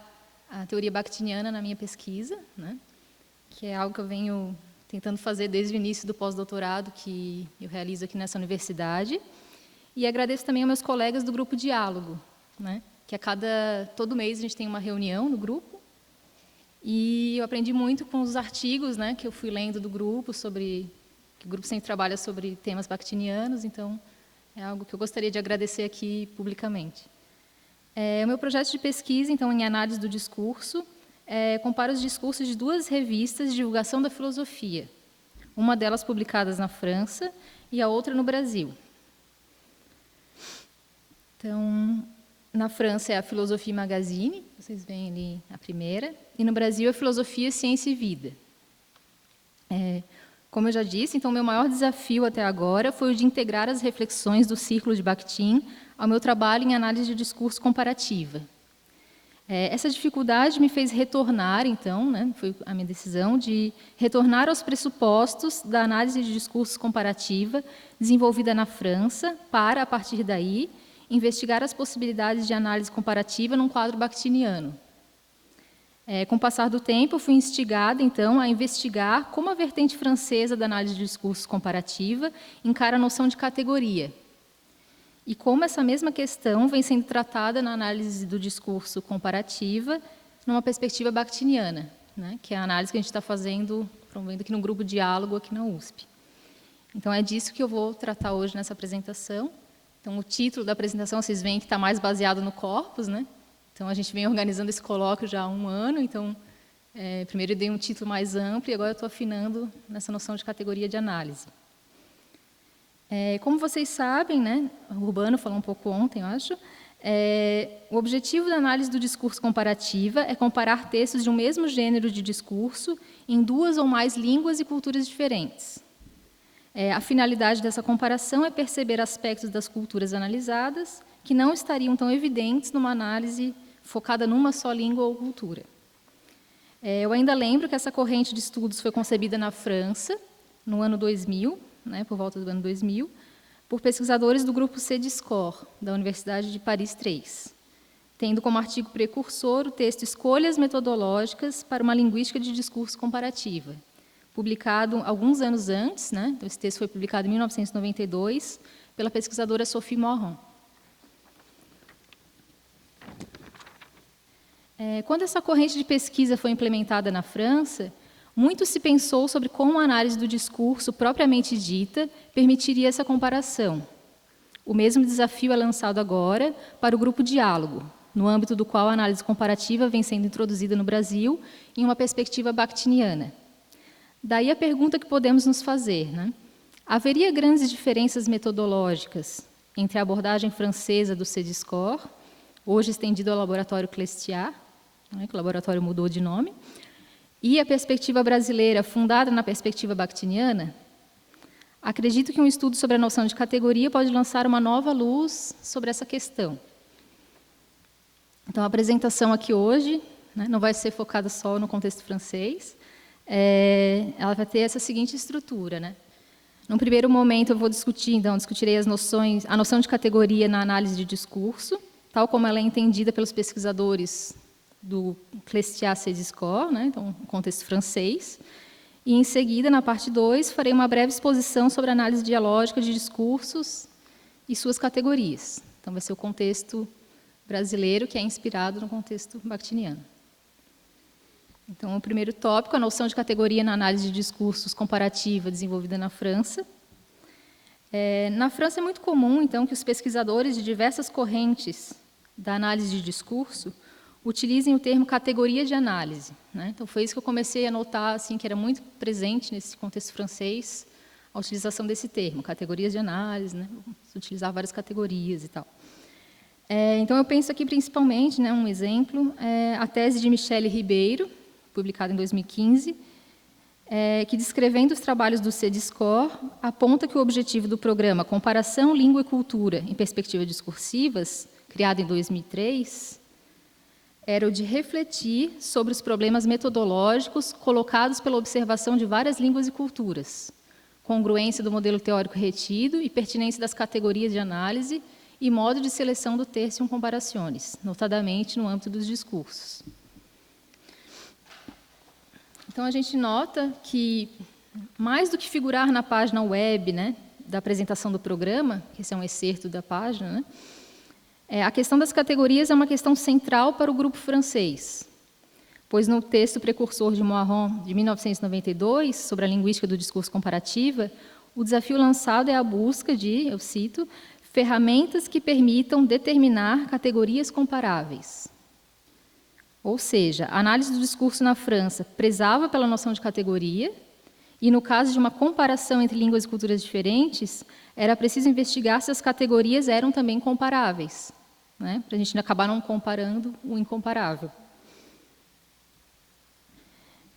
a teoria bakhtiniana na minha pesquisa, né? Que é algo que eu venho tentando fazer desde o início do pós-doutorado que eu realizo aqui nessa universidade. E agradeço também aos meus colegas do grupo Diálogo, né? Que todo mês a gente tem uma reunião no grupo. E eu aprendi muito com os artigos, né, que eu fui lendo do grupo que o grupo sempre trabalha sobre temas bakhtinianos, então é algo que eu gostaria de agradecer aqui publicamente. O meu projeto de pesquisa, então, em análise do discurso, compara os discursos de duas revistas de divulgação da filosofia, uma delas publicadas na França e a outra no Brasil. Então, na França é a Philosophie Magazine, vocês veem ali a primeira, e no Brasil é Filosofia, Ciência e Vida. Como eu já disse, então, meu maior desafio até agora foi o de integrar as reflexões do Círculo de Bakhtin ao meu trabalho em análise de discurso comparativa. Essa dificuldade me fez retornar, então, né, foi a minha decisão de retornar aos pressupostos da análise de discurso comparativa desenvolvida na França para, a partir daí, investigar as possibilidades de análise comparativa num quadro bakhtiniano. Com o passar do tempo, eu fui instigada, então, a investigar como a vertente francesa da análise de discurso comparativa encara a noção de categoria. E como essa mesma questão vem sendo tratada na análise do discurso comparativa numa perspectiva bakhtiniana, né, que é a análise que a gente está promovendo aqui no grupo Diálogo, aqui na USP. Então, é disso que eu vou tratar hoje nessa apresentação. Então, o título da apresentação, vocês veem que está mais baseado no corpus, né? Então, a gente vem organizando esse colóquio já há um ano, então, primeiro eu dei um título mais amplo e agora eu estou afinando nessa noção de categoria de análise. Como vocês sabem, né, o Urbano falou um pouco ontem, eu acho, o objetivo da análise do discurso comparativa é comparar textos de um mesmo gênero de discurso em duas ou mais línguas e culturas diferentes. A finalidade dessa comparação é perceber aspectos das culturas analisadas que não estariam tão evidentes numa análise focada numa só língua ou cultura. Eu ainda lembro que essa corrente de estudos foi concebida na França, no ano 2000, né, por volta do ano 2000, por pesquisadores do grupo Cediscor, da Universidade de Paris III, tendo como artigo precursor o texto Escolhas Metodológicas para uma Linguística de Discurso Comparativa, publicado alguns anos antes, né, então esse texto foi publicado em 1992, pela pesquisadora Sophie Morin. Quando essa corrente de pesquisa foi implementada na França, muito se pensou sobre como a análise do discurso propriamente dita permitiria essa comparação. O mesmo desafio é lançado agora para o grupo Diálogo, no âmbito do qual a análise comparativa vem sendo introduzida no Brasil em uma perspectiva bakhtiniana. Daí a pergunta que podemos nos fazer, né? Haveria grandes diferenças metodológicas entre a abordagem francesa do Cediscor, hoje estendido ao laboratório Clestiat, né, que o laboratório mudou de nome, e a perspectiva brasileira, fundada na perspectiva bakhtiniana? Acredito que um estudo sobre a noção de categoria pode lançar uma nova luz sobre essa questão. Então, a apresentação aqui hoje, né, não vai ser focada só no contexto francês, ela vai ter essa seguinte estrutura, né? Num primeiro momento, eu vou discutirei a noção de categoria na análise de discurso, tal como ela é entendida pelos pesquisadores do Clestiat-Cediscor, né, então, no contexto francês. E, em seguida, na parte 2, farei uma breve exposição sobre a análise dialógica de discursos e suas categorias. Então, vai ser o contexto brasileiro, que é inspirado no contexto bakhtiniano. Então, o primeiro tópico, a noção de categoria na análise de discursos comparativa desenvolvida na França. Na França é muito comum, então, que os pesquisadores de diversas correntes da análise de discurso utilizem o termo categoria de análise, né? Então, foi isso que eu comecei a notar, assim, que era muito presente nesse contexto francês, a utilização desse termo, categorias de análise, né? Utilizar várias categorias e tal. Então, eu penso aqui principalmente, né, um exemplo, a tese de Michele Ribeiro, publicada em 2015, que, descrevendo os trabalhos do Cediscor, aponta que o objetivo do programa Comparação, Língua e Cultura em Perspectivas Discursivas, criado em 2003, era o de refletir sobre os problemas metodológicos colocados pela observação de várias línguas e culturas, congruência do modelo teórico retido e pertinência das categorias de análise e modo de seleção do tertium comparationis, notadamente no âmbito dos discursos. Então, a gente nota que, mais do que figurar na página web, né, da apresentação do programa, que esse é um excerto da página, né, a questão das categorias é uma questão central para o grupo francês, pois no texto precursor de Moirand, de 1992, sobre a linguística do discurso comparativa, o desafio lançado é a busca de, eu cito, ferramentas que permitam determinar categorias comparáveis. Ou seja, a análise do discurso na França prezava pela noção de categoria e, no caso de uma comparação entre línguas e culturas diferentes, era preciso investigar se as categorias eram também comparáveis, né, para a gente acabar não comparando o incomparável.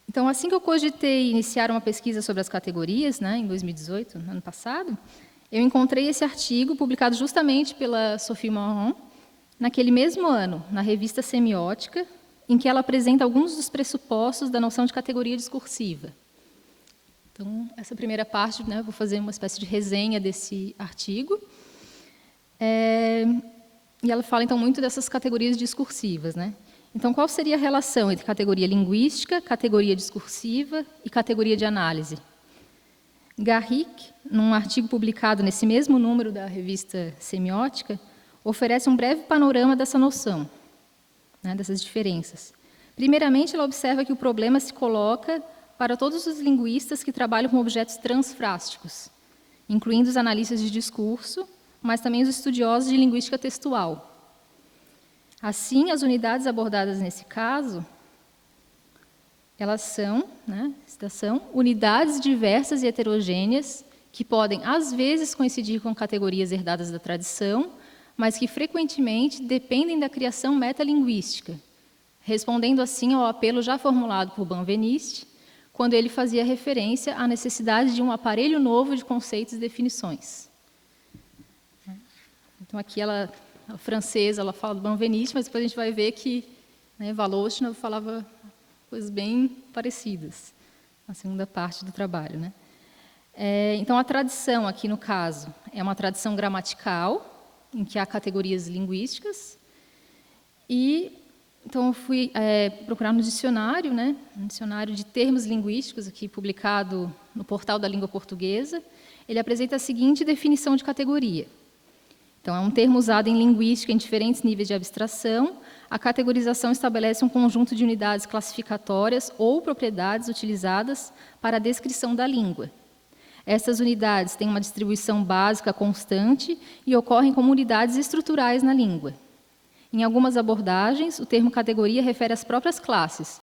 Então, assim que eu cogitei iniciar uma pesquisa sobre as categorias, né, em 2018, ano passado, eu encontrei esse artigo publicado justamente pela Sophie Morin, naquele mesmo ano, na revista Semiótica, em que ela apresenta alguns dos pressupostos da noção de categoria discursiva. Então, essa primeira parte, né, eu vou fazer uma espécie de resenha desse artigo. E ela fala, então, muito dessas categorias discursivas, né? Então, qual seria a relação entre categoria linguística, categoria discursiva e categoria de análise? Garrick, num artigo publicado nesse mesmo número da revista Semiótica, oferece um breve panorama dessa noção, né, dessas diferenças. Primeiramente, ela observa que o problema se coloca para todos os linguistas que trabalham com objetos transfrásticos, incluindo os analistas de discurso, mas também os estudiosos de linguística textual. Assim, as unidades abordadas nesse caso, elas são, né, citação, unidades diversas e heterogêneas que podem, às vezes, coincidir com categorias herdadas da tradição, mas que, frequentemente, dependem da criação metalinguística, respondendo, assim, ao apelo já formulado por Benveniste, quando ele fazia referência à necessidade de um aparelho novo de conceitos e definições. Então, aqui ela a francesa, ela fala do Benveniste, mas depois a gente vai ver que, né, Voloshin falava coisas bem parecidas, na segunda parte do trabalho, né? Então, a tradição aqui, no caso, é uma tradição gramatical, em que há categorias linguísticas, e então eu fui procurar no dicionário, né, um dicionário de termos linguísticos, aqui publicado no Portal da Língua Portuguesa. Ele apresenta a seguinte definição de categoria. Então, é um termo usado em linguística em diferentes níveis de abstração. A categorização estabelece um conjunto de unidades classificatórias ou propriedades utilizadas para a descrição da língua. Essas unidades têm uma distribuição básica constante e ocorrem como unidades estruturais na língua. Em algumas abordagens, o termo categoria refere às próprias classes,